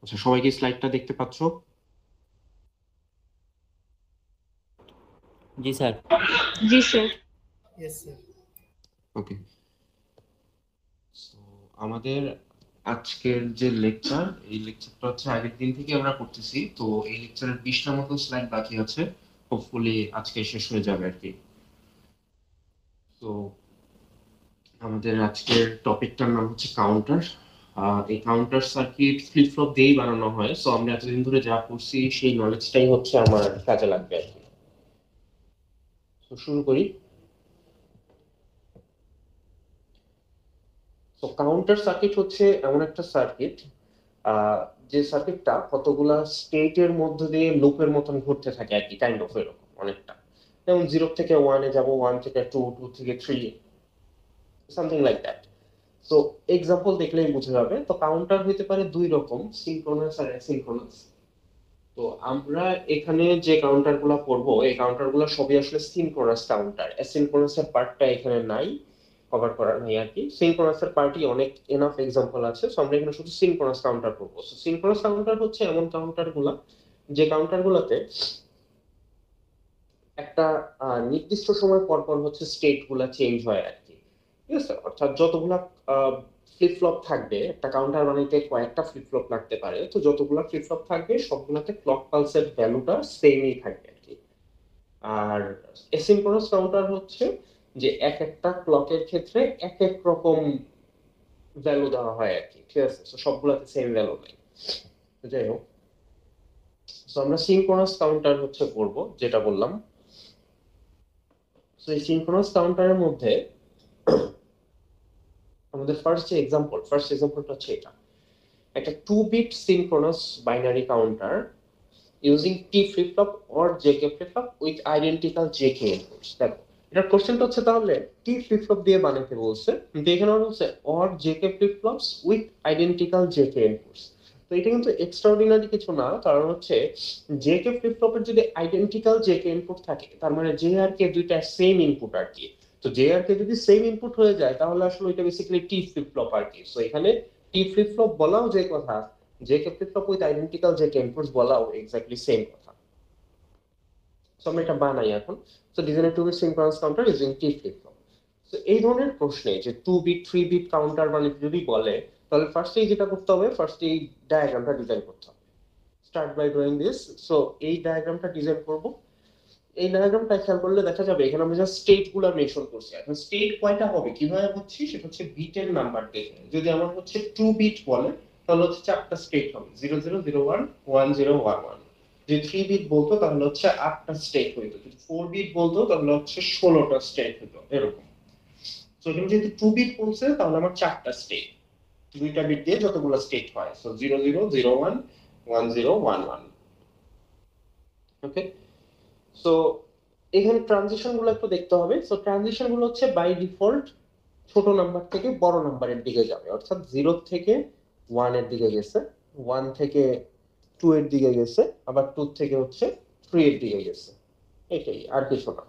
আচ্ছা, সবাই কি স্লাইডটা দেখতে পাচ্ছ? জি স্যার। জি স্যার। Yes, sir. ওকে। আমাদের আজকের যে লেকচার, এই লেকচারটা হচ্ছে আগের দিন থেকে আমরা করতেছি, তো এই লেকচারের 20টার মতো স্লাইড বাকি আছে। হোপফুলি আজকে শেষ হয়ে যাবে আর কি। তো আমাদের আজকের টপিকটার নাম হচ্ছে কাউন্টার। এই কাউন্টার সার্কিট ফ্লিপ ফ্লপ দিয়েই বানানো হয়, সো আমরা এতদিন ধরে যা করছি সেই নলেজটাই হচ্ছে আমার কাজে লাগবে আর কি। তো শুরু করি। তো কাউন্টার সার্কিট হচ্ছে এমন একটা সার্কিট যে সার্কিটটা কতগুলা স্টেটের মধ্যে দিয়ে লুপের মতন ঘুরতে থাকে আর কি, কাইন্ড অফ এরকম অনেকটা। যেমন 0 থেকে 1 এ যাব, 1 থেকে 2, 2 থেকে 3, something like that. So example দেখলেই বুঝে যাবে। তো কাউন্টার হইতে পারে দুই রকম, সিনক্রোনাস আর অ্যাসিনক্রোনাস। তো আমরা এখানে যে কাউন্টার গুলা পড়বো, এই কাউন্টার গুলা সবই আসলে সিনক্রোনাস কাউন্টার। অ্যাসিনক্রোনাস এর পার্টটা এখানে নাই, কভার করা নাই আর কি। সিনক্রোনাস এর পার্টই অনেক এনাফ এক্সাম্পল আছে, সো আমরা এখানে শুধু সিনক্রোনাস কাউন্টার পড়বো। সো সিনক্রোনাস কাউন্টার হচ্ছে এমন কাউন্টার গুলা যে কাউন্টার গুলাতে একটা নির্দিষ্ট সময় পর পর হচ্ছে স্টেট গুলা চেঞ্জ হয় আর কি। ঠিক আছে, অর্থাৎ যতগুলা ফ্লিপ ফ্লপ থাকবে, একটা কাউন্টার বানাইতে কয়েকটা ফ্লিপ ফ্লপ লাগতে পারে, তো যতগুলা ফ্লিপ ফ্লপ থাকবে সবগুলাতে ক্লক পালসের ভ্যালুটা সেমই থাকবে আর কি। আর এসিনক্রোনাস কাউন্টার হচ্ছে যে এক একটা ক্লকের ক্ষেত্রে এক এক রকম ভ্যালু দেওয়া হয় আর কি। ঠিক আছে, তো সবগুলাতে সেম ভ্যালু নেই। তো যাই হোক, তো আমরা সিনক্রোনাস কাউন্টার হচ্ছে করব, যেটা বললাম। তো এই সিনক্রোনাস কাউন্টারের মধ্যে আমাদের ফার্স্ট এক্সাম্পলটা হচ্ছে এটা, একটা 2 bit synchronous binary counter using T flip flop or JK flip flop with identical JK inputs. দেখো, এটার কোশ্চেনটা হচ্ছে তাহলে টি ফ্লিপ ফ্লপ দিয়ে বানাতে বলছে, কিন্তু এখানে বলছে or JK flip flops with identical JK inputs. তো এটা কিন্তু এক্সট্রাঅর্ডিনারি কিছু না, কারণ হচ্ছে জেকে ফ্লিপ ফ্লপের যদি আইডেন্টিক্যাল জেকে ইনপুট থাকে, তার মানে জে আর কে দুইটা সেম ইনপুট আর কি। তো জে আর কে যদি সেম ইনপুট হয়ে যায়, তাহলে আসলে এটা বেসিক্যালি টি ফ্লিপ ফ্লপ আর কি। সো এখানে টি ফ্লিপ ফ্লপ বলাও যে কথা, JK flip flop with identical JK inputs বলাও এক্স্যাক্টলি সেম কথা। সো আমরা এটা বানাই এখন। So design 2 bit synchronous counter using T flip flop. তো এই ধরনের প্রশ্নে যে 2 বিট 3 বিট কাউন্টার মানে যদি বলে, তাহলে ফার্স্টেই যেটা করতে হবে, ফার্স্টে এই ডায়াগ্রামটা ডিজাইন করতে হবে। Start by drawing this. So এই ডায়াগ্রামটা ডিজাইন করব। এই ডায়াগ্রামটা খেয়াল করলে দেখা যাবে এখানে আমরা জাস্ট স্টেট গুলো মেনশন করছি। এখন স্টেট কয়টা হবে কিভাবে বুঝছি, সেটা হচ্ছে বিটের নাম্বার দেখে। যদি আমার হচ্ছে 2 বিট বলে, তাহলে হচ্ছে 4টা স্টেট হবে, 0 0 0 1 1 0 1 1। যদি 3 বিট বলতো তাহলে হচ্ছে 8টা স্টেট হইতো, যদি 4 বিট বলতো তাহলে হচ্ছে 16টা স্টেট হইতো, এরকম। তো এখানে যেহেতু 2 বিট বলছে, তাহলে আমার 4টা স্টেট, দুইটা বিট দিয়ে যতগুলো স্টেট হয়। সো 0 0 0 1 1 0 1 1। ওকে, সো এখানে ট্রানজিশন গুলো একটু দেখতে হবে। সো ট্রানজিশন গুলো হচ্ছে বাই ডিফল্ট ছোট নাম্বার থেকে বড় নাম্বারের দিকে যাবে, অর্থাৎ 0 থেকে 1 এর দিকে গেছে, 1 থেকে 2 এর দিকে গেছে, আবার 2 থেকে হচ্ছে 3 এর দিকে গেছে, এটাই আর কিছু না।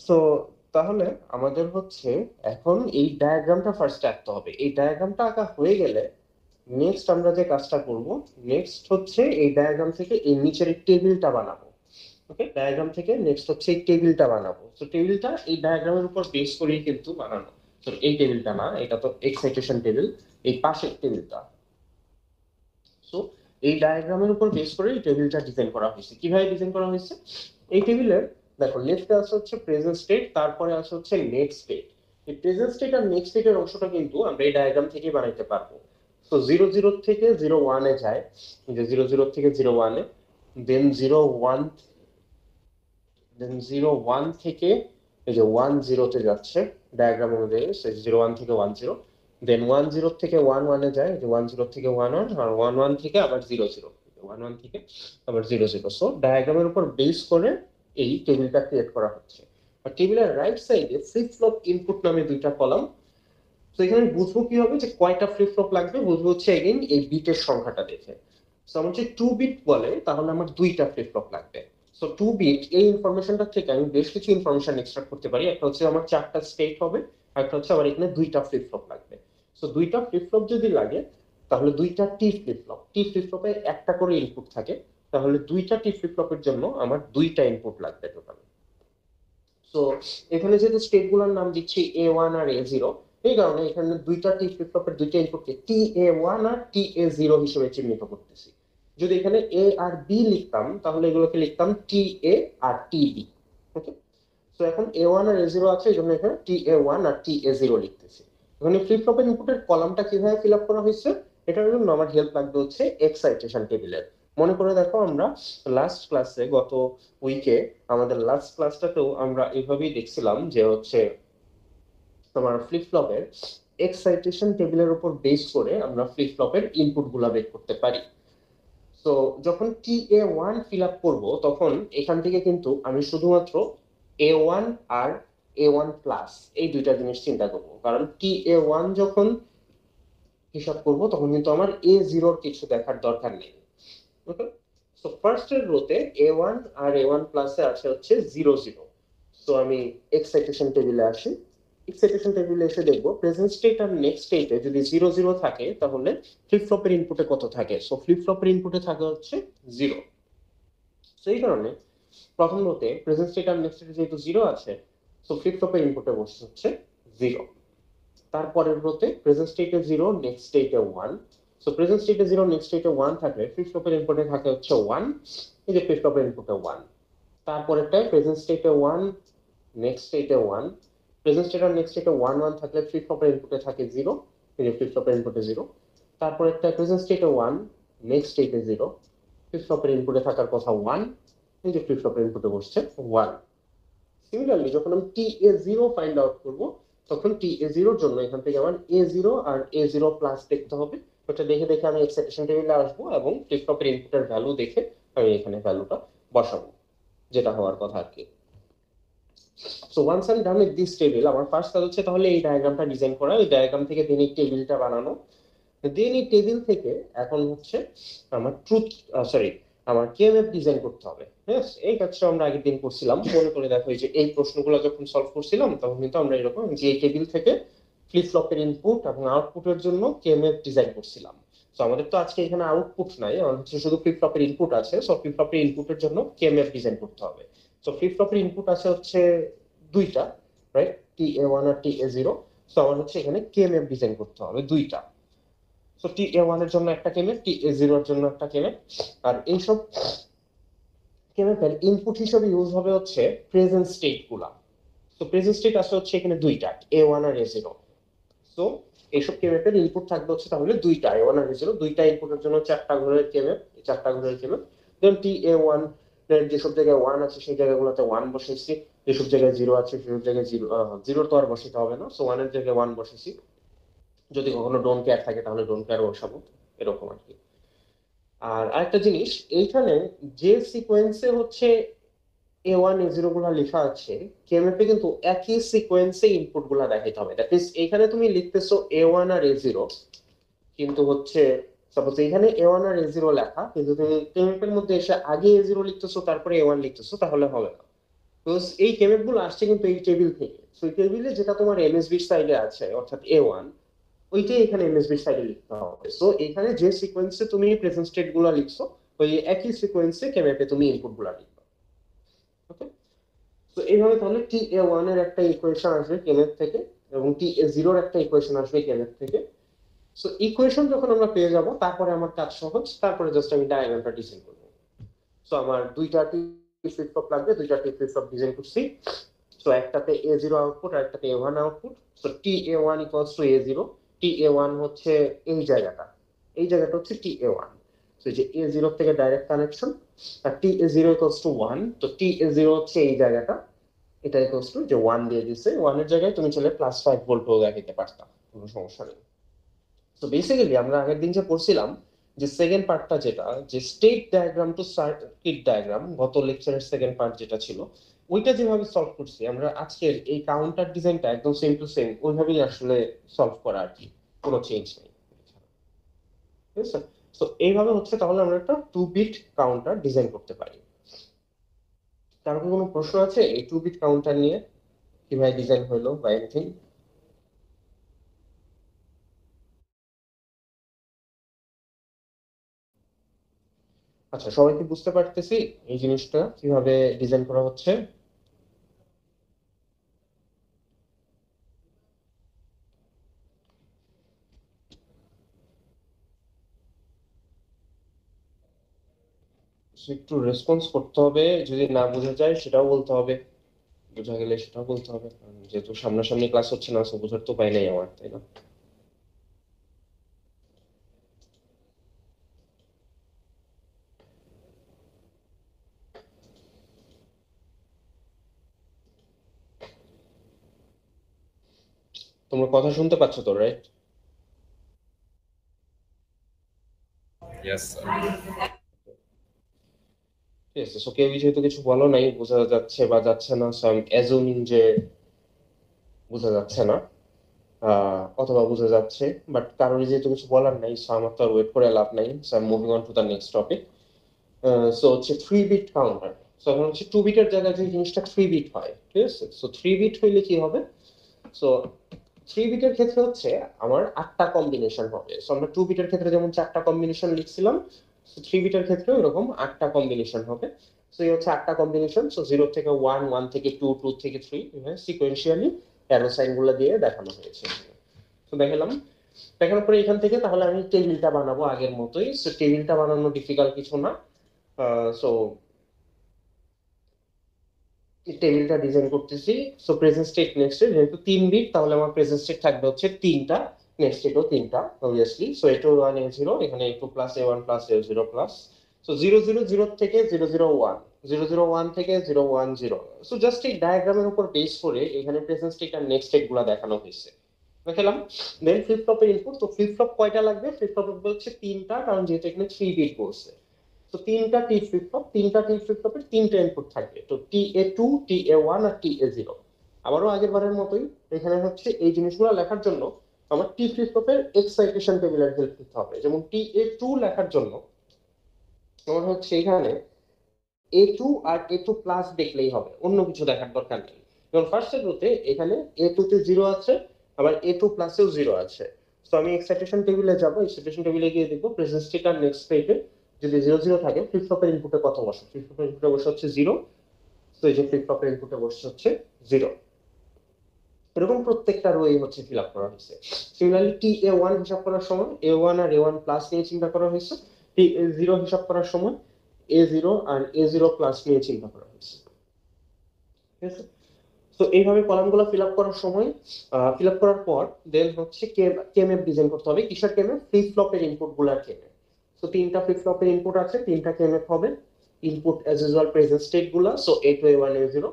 সো তাহলে আমাদের হচ্ছে এখন এই ডায়াগ্রামটা ফার্স্ট আঁকতে হবে। এই ডায়াগ্রামটা আঁকা হয়ে গেলে নেক্সট আমরা যে কাজটা করব, নেক্সট হচ্ছে এই ডায়াগ্রাম থেকে এই নিচের টেবিলটা বানাবো। ওকে, ডায়াগ্রাম থেকে নেক্সট হচ্ছে এই টেবিলটা বানাবো। তো টেবিলটা এই ডায়াগ্রামের উপর বেস করেই কিন্তু বানানো। তো এই টেবিলটা না, এটা তো এক্সাইটেশন টেবিল, এই পাশের টেবিলটা। সো এই ডায়াগ্রামের উপর বেস করে এই টেবিলটা ডিজাইন করা হয়েছে। কিভাবে ডিজাইন করা হয়েছে, এই টেবিলের দেখো লেফটে আছে হচ্ছে প্রেজেন্ট স্টেট, তারপরে আছে হচ্ছে নেক্সট স্টেট। এই প্রেজেন্ট স্টেট আর নেক্সট স্টেটের অংশটা কিন্তু আমরা এই ডায়াগ্রাম থেকে বানাইতে পারবো। তো 0 0 থেকে 0 1 এ যায়, যে 0 0 থেকে 0 1 এ, দেন 0 1, দেন 0 1 থেকে এই যে 1 0 তে যাচ্ছে ডায়াগ্রাম অনুযায়ী, 0 1 থেকে 1 0, দেন 1 0 থেকে 1 1 এ যায়, যে 1 0 থেকে 1 1, আর 1 1 থেকে আবার 0 0, 1 1 থেকে আবার 0 0। সো ডায়াগ্রামের উপর বেস করে এই টেবিলটা ক্রিয়েট করা হচ্ছে। আর টেবিলের রাইট সাইডে ফ্লিপ ফ্লপ ইনপুট নামে দুইটা কলাম। তো এখানে বুঝবো কি হবে যে কয়টা ফ্লিপ ফ্লপ লাগবে, বুঝবো হচ্ছে এগেইন এই বিটের সংখ্যাটা দেখে। সো আমার যে 2 বিট বলে, তাহলে আমার দুইটা ফ্লিপ ফ্লপ লাগবে। সো 2 বিট এই ইনফরমেশনটা থেকে আমি বেশ কিছু ইনফরমেশন এক্সট্রাক্ট করতে পারি। একটা হচ্ছে আমার 4টা স্টেট হবে, আর একটা হচ্ছে আমার এখানে দুইটা ফ্লিপ ফ্লপ লাগবে। সো দুইটা ফ্লিপ ফ্লপ যদি লাগে তাহলে দুইটা টি ফ্লিপ ফ্লপ, টি ফ্লিপ ফ্লপে একটা করে ইনপুট থাকে, তাহলে দুইটা টি ফ্লিপ ফ্লপের জন্য আমার দুইটা ইনপুট লাগবে টোটাল। সো এখানে যেহেতু স্টেট গুলোর নাম দিচ্ছি A1 আর A0, এই কারণে এখানে দুইটা টি ফ্লিপ ফ্লপের দুইটা ইনপুটকে TA1 আর TA0 হিসেবে চিহ্নিত করতেছি। যদি এখানে এ আর বি লিখতাম তাহলে এগুলোকে লিখতাম TA আর TB। ওকে, তো এখন A1 আর A0 আছে, এই জন্য এখানে TA1 আর TA0 লিখতেছি। এখানে ফ্লিপ ফ্লপের ইনপুটের কলামটা কিভাবে ফিল আপ করা হয়েছে এটার জন্য আমার হেল্প লাগবে হচ্ছে এক্সাইটেশন টেবিলের। মনে করে দেখো, আমরা লাস্ট ক্লাসে, গত উইকে আমাদের লাস্ট ক্লাসটাতেও আমরা এইভাবেই দেখছিলাম যে হচ্ছে তোমার ফ্লিপ ফ্লপের এক্সাইটেশন টেবিলের উপর বেস করে আমরা ফ্লিপ ফ্লপের ইনপুট গুলা বের করতে পারি। তো যখন TA1 ফিল আপ করবো তখন এখান থেকে কিন্তু আমি শুধুমাত্র A1 আর A1 প্লাস এই দুইটা জিনিস চিন্তা করবো, কারণ TA1 যখন হিসাব করবো তখন কিন্তু আমার A0 কিছু দেখার দরকার নেই। ওকে, সো ফার্স্ট এর রোতে A1 আর A1 প্লাসে আছে হচ্ছে 0 0। সো আমি এক্সাইটেশন টেবিলে আসি, এক্সাইটেশন টেবিলে এসে দেখবো প্রেজেন্ট স্টেট আর নেক্সট স্টেটে যদি 0 0 থাকে তাহলে ফ্লিপ ফ্লপের ইনপুটে কত থাকে। সো ফ্লিপ ফ্লপের ইনপুটে থাকে হচ্ছে 0। সেই কারণে প্রথম রোতে প্রেজেন্ট স্টেট আর নেক্সট স্টেটে যেহেতু 0 আছে, সো ফ্লিপ ফ্লপের ইনপুটে বসে হচ্ছে 0। তারপরের রোতে প্রেজেন্ট স্টেটে 0, নেক্সট স্টেটে 1। সো প্রেজেন্ট স্টেটে 0, নেক্সট স্টেটে 1 থাকলে ফ্লিপ ফ্লপের ইনপুটে থাকে হচ্ছে 1। এই যে ফ্লিপ ফ্লপের ইনপুটে 1। তারপরেরটায় প্রেজেন্ট স্টেটে 1, নেক্সট স্টেটে 1। প্রেজেন্ট স্টেট আর নেক্সট স্টেটে 1 1 থাকলে ফ্লিপ ফ্লপের ইনপুটে থাকে 0। এই যে ফ্লিপ ফ্লপের ইনপুটে 0। তারপরেরটা প্রেজেন্ট স্টেটে 1, নেক্সট স্টেটে 0। ফ্লিপ ফ্লপের ইনপুটে থাকার কথা 1। এই যে ফ্লিপ ফ্লপের ইনপুটে বসছে 1। সিমিলারলি যখন আমি TA0 ফাইন্ড আউট করব তখন TA0 এর জন্য এখান থেকে আমার A0 আর A0 প্লাস দেখতে হবে। ওটা দেখে দেখে আমি এক্সাইটেশন টেবিলে আসবো এবং ফ্লিপ ফ্লপের ইনপুটের ভ্যালু দেখে আমি এখানে ভ্যালুটা বসাবো, যেটা হওয়ার কথা আর কি। So once I done with this table, আমার ফার্স্ট কাজ হচ্ছে তাহলে এই ডায়াগ্রামটা ডিজাইন করা, এই ডায়াগ্রাম থেকে দেন এই টেবিলটা বানানো। দেন এই টেবিল থেকে এখন হচ্ছে আমার ট্রুথ, সরি, আমার কেএমএফ ডিজাইন করতে হবে। হ্যাঁ, এই কাজটা আমরা আগের দিন করছিলাম, মনে করে দেখো এই যে এই প্রশ্নগুলো যখন সলভ করছিলাম তখন কিন্তু আমরা এরকম যে এই টেবিল থেকে ফ্লিপ ফ্লপের ইনপুট এবং আউটপুটের জন্য কেএমএফ ডিজাইন করছিলাম। তো আমাদের তো আজকে এখানে আউটপুট নাই, আমাদের হচ্ছে শুধু ফ্লিপ ফ্লপের ইনপুট আছে। সো ফ্লিপ ফ্লপের ইনপুটের জন্য কেএমএফ ডিজাইন করতে হবে। সো ফ্লিপ ফ্লপের ইনপুট আছে হচ্ছে দুইটা, রাইট, TA1 আর TA0। সো আমার হচ্ছে এখানে কেএমএফ ডিজাইন করতে হবে দুইটা। সো TA1 এর জন্য একটা কেএমএফ, TA0 এর জন্য একটা কেএমএফ। আর এইসব কেএমএফ এর ইনপুট হিসেবে ইউজ হবে হচ্ছে প্রেজেন্ট স্টেট গুলা। তো প্রেজেন্ট স্টেট আছে হচ্ছে এখানে দুইটা, A1 আর A0। সো এইসব কেএমএফ এর ইনপুট থাকবে হচ্ছে তাহলে দুইটা, A1 আর A0। দুইটা ইনপুটের জন্য চারটা ঘরের কেএমএফ, চারটা ঘরের কেএমএফ। দেন TA1 এর যেসব জায়গায় 1 আছে সেই জায়গাগুলোতে 1 বসেছি, যেসব জায়গায় 0 আছে সেসব জায়গায় 0, 0 তো আর বসাতে হবে না। সো 1 এর জায়গায় 1 বসেছি, যদি কখনো ডোন্ট কেয়ার থাকে তাহলে ডোন্ট কেয়ার বসাবো, এরকম আর কি। আর আরেকটা জিনিস, এইখানে যে সিকোয়েন্সে হচ্ছে A1 A0 গুলা লেখা আছে, কেএমএফ এ কিন্তু একই সিকোয়েন্সে ইনপুট গুলা দেখাইতে হবে। দ্যাট মিন্স এইখানে তুমি লিখতেছো A1 আর A0, কিন্তু হচ্ছে সাপোজ এখানে A1 আর A0 লেখা, কিন্তু তুমি কেএমএফ এর মধ্যে এসে আগে A0 লিখতেছো তারপরে A1 লিখতেছো, তাহলে হবে না। তো এই কেএমএফ গুলো আসছে কিন্তু এই টেবিল থেকে। সো এই টেবিলে যেটা তোমার এমএসবি সাইডে আছে অর্থাৎ A1, ওইটাই এখানে এমএসবি সাইডে লিখতে হবে। সো এখানে যে সিকোয়েন্সে তুমি প্রেজেন্ট স্টেট গুলা লিখছো ওই একই সিকোয়েন্সে কেএমএফ এ তুমি ইনপুট গুলা লিখবে। ওকে, তো এইভাবে তাহলে TA1 এর একটা ইকুয়েশন আসবে কেএমএফ থেকে এবং TA0 এর একটা ইকুয়েশন আসবে কেএমএফ থেকে। সো ইকুয়েশন যখন আমরা পেয়ে যাব তারপরে আমার কাজ সহজ, তারপরে জাস্ট আমি ডায়াগ্রামটা ডিজাইন করব। সো আমার দুইটা টি ফ্লিপ ফ্লপ লাগবে, দুইটা টি ফ্লিপ ফ্লপ ডিজাইন করছি। সো একটাতে A0 আউটপুট আর একটাতে A1 output. So TA1 equals to A0। TA1 হচ্ছে এই জায়গাটা, এই জায়গাটা হচ্ছে TA1। সো এই যে A0 থেকে ডাইরেক্ট কানেকশন। আর TA0 ইকুয়ালস টু 1, তো TA0 হচ্ছে এই জায়গাটা, এটা ইকুয়ালস টু যে 1 দিয়ে দিছে। 1 এর জায়গায় তুমি চলে +5 ভোল্টও দেখাইতে পারতা, কোনো সমস্যা নেই। তো বেসিক্যালি আমরা আগের দিন যে পড়ছিলাম যে সেকেন্ড পার্টটা, যেটা যে state diagram to circuit diagram, গত লেকচারের সেকেন্ড পার্ট যেটা ছিল, ওইটা যেভাবে সলভ করছি আমরা আজকের এই কাউন্টার ডিজাইনটা একদম সেম টু সেম ওইভাবেই আসলে সলভ করা আর কি, কোনো চেঞ্জ নেই। ঠিক আছে, তো এইভাবে হচ্ছে তাহলে আমরা একটা 2 বিট কাউন্টার ডিজাইন করতে পারি। কারো কি কোনো প্রশ্ন আছে এই 2 বিট কাউন্টার নিয়ে, কিভাবে ডিজাইন হলো বা এনিথিং? আচ্ছা, সবাই কি বুঝতে পারতেছি এই জিনিসটা কিভাবে ডিজাইন করা হচ্ছে? একটু রেসপন্স করতে হবে, যদি না বোঝা যায় সেটাও বলতে হবে, বোঝা গেলে সেটাও বলতে হবে, কারণ যেহেতু সামনাসামনি ক্লাস হচ্ছে না, সো বোঝার তো উপায় নেই আমার, তাই না? তোমরা কথা শুনতে পাচ্ছ তো, রাইট? Yes, sir. ঠিক আছে, সো কেউ যেহেতু কিছু বলো নাই, বোঝা যাচ্ছে বা যাচ্ছে না, সো আই এম অ্যাজুমিং যে বোঝা যাচ্ছে না, অথবা বোঝা যাচ্ছে, বাট কারোর যেহেতু কিছু বলার নাই, সো আমার তো আর ওয়েট করে লাভ নাই, so I am moving on to the next topic. So হচ্ছে 3 বিট কাউন্টার। সো এখন হচ্ছে 2 বিটের জায়গায় যে জিনিসটা 3 বিট হয়, ঠিক আছে? সো 3 বিট হইলে কি হবে? সো 3 বিটের ক্ষেত্রে হচ্ছে আমার 8টা কম্বিনেশন হবে। সো আমরা 2 বিটের ক্ষেত্রে যেমন 4টা কম্বিনেশন লিখছিলাম, সো 3 বিটের ক্ষেত্রেও এরকম 8টা কম্বিনেশন হবে। সো এই হচ্ছে 8টা কম্বিনেশন। সো 0 থেকে 1, 1 থেকে 2, 2 থেকে 3, এভাবে সিকোয়েন্সিয়ালি অ্যারো সাইন গুলো দিয়ে দেখানো হয়েছে। তো দেখালাম, দেখানোর পরে এখান থেকে তাহলে আমি টেবিলটা বানাবো আগের মতোই। সো টেবিলটা বানানো ডিফিকাল্ট কিছু না। সো টেবিলটা ডিজাইন করতেছি। So present state next state, যেহেতু 3 বিট, তাহলে আমার প্রেজেন্ট স্টেট থাকবে হচ্ছে 3টা, নেক্সট স্টেটও 3টা অবভিয়াসলি। সো A21 A0, এখানে A2 plus A1 plus A0 plus. So 0 0 0 থেকে 0 0 1, 0 0 1 থেকে 0 1 0। সো জাস্ট এই ডায়াগ্রামের উপর বেস করে এখানে প্রেজেন্ট স্টেট আর নেক্সট স্টেট গুলা দেখানো হয়েছে, দেখালাম। দেন ফ্লিপ ফ্লপের ইনপুট, তো ফ্লিপ ফ্লপ কয়টা লাগবে? ফ্লিপ ফ্লপ হচ্ছে 3টা, কারণ যেহেতু এখানে 3 বিট বলছে। তো 3টা টি ফ্লিপ ফ্লপের 3টা ইনপুট থাকবে, তো TA2, TA1 আর TA0। আবারও আগের বারের মতোই এখানে হচ্ছে এই জিনিসগুলো লেখার জন্য আমার টি ফ্লিপ ফ্লপের এক্সাইটেশন টেবিলের হেল্প নিতে হবে। যেমন TA2 লেখার জন্য আমার হচ্ছে এখানে A2 আর A2 প্লাস দেখলেই হবে, অন্য কিছু দেখার দরকার নেই। যেমন ফার্স্ট এগুলোতে এখানে A2 তে 0 আছে, আবার A2 প্লাসেও 0 আছে। তো আমি এক্সাইটেশন টেবিলে যাব, এক্সাইটেশন টেবিলে গিয়ে দেখবো প্রেজেন্ট স্টেট আর নেক্সট স্টেটে যদি 0 0 থাকে, ফ্লিপ ফ্লপের ইনপুটে কত বসে? ফ্লিপ ফ্লপের ইনপুটে বসে হচ্ছে 0। তো এই যে ফ্লিপ ফ্লপের ইনপুটে বসে হচ্ছে 0। এরকম প্রত্যেকটা রোই হচ্ছে ফিল আপ করা হয়েছে। সিমিলারলি TA1 হিসাব করার সময় A1 আর A1 প্লাস নিয়ে চিন্তা করা হয়েছে। TA0 হিসাব করার সময় A0 আর A0 প্লাস নিয়ে চিন্তা করা হয়েছে, ঠিক আছে? তো এইভাবে কলামগুলো ফিল আপ করার সময়, ফিল আপ করার পর দেন হচ্ছে কেএমএফ ডিজাইন করতে হবে। কিসের কেএমএফ? ফ্লিপ ফ্লপের ইনপুট গুলার কেএমএফ। তো 3টা ফ্লিপ ফ্লপের ইনপুট আছে, 3টা কেএমএফ হবে। Input as usual present state গুলা, সো A2 A1 A0,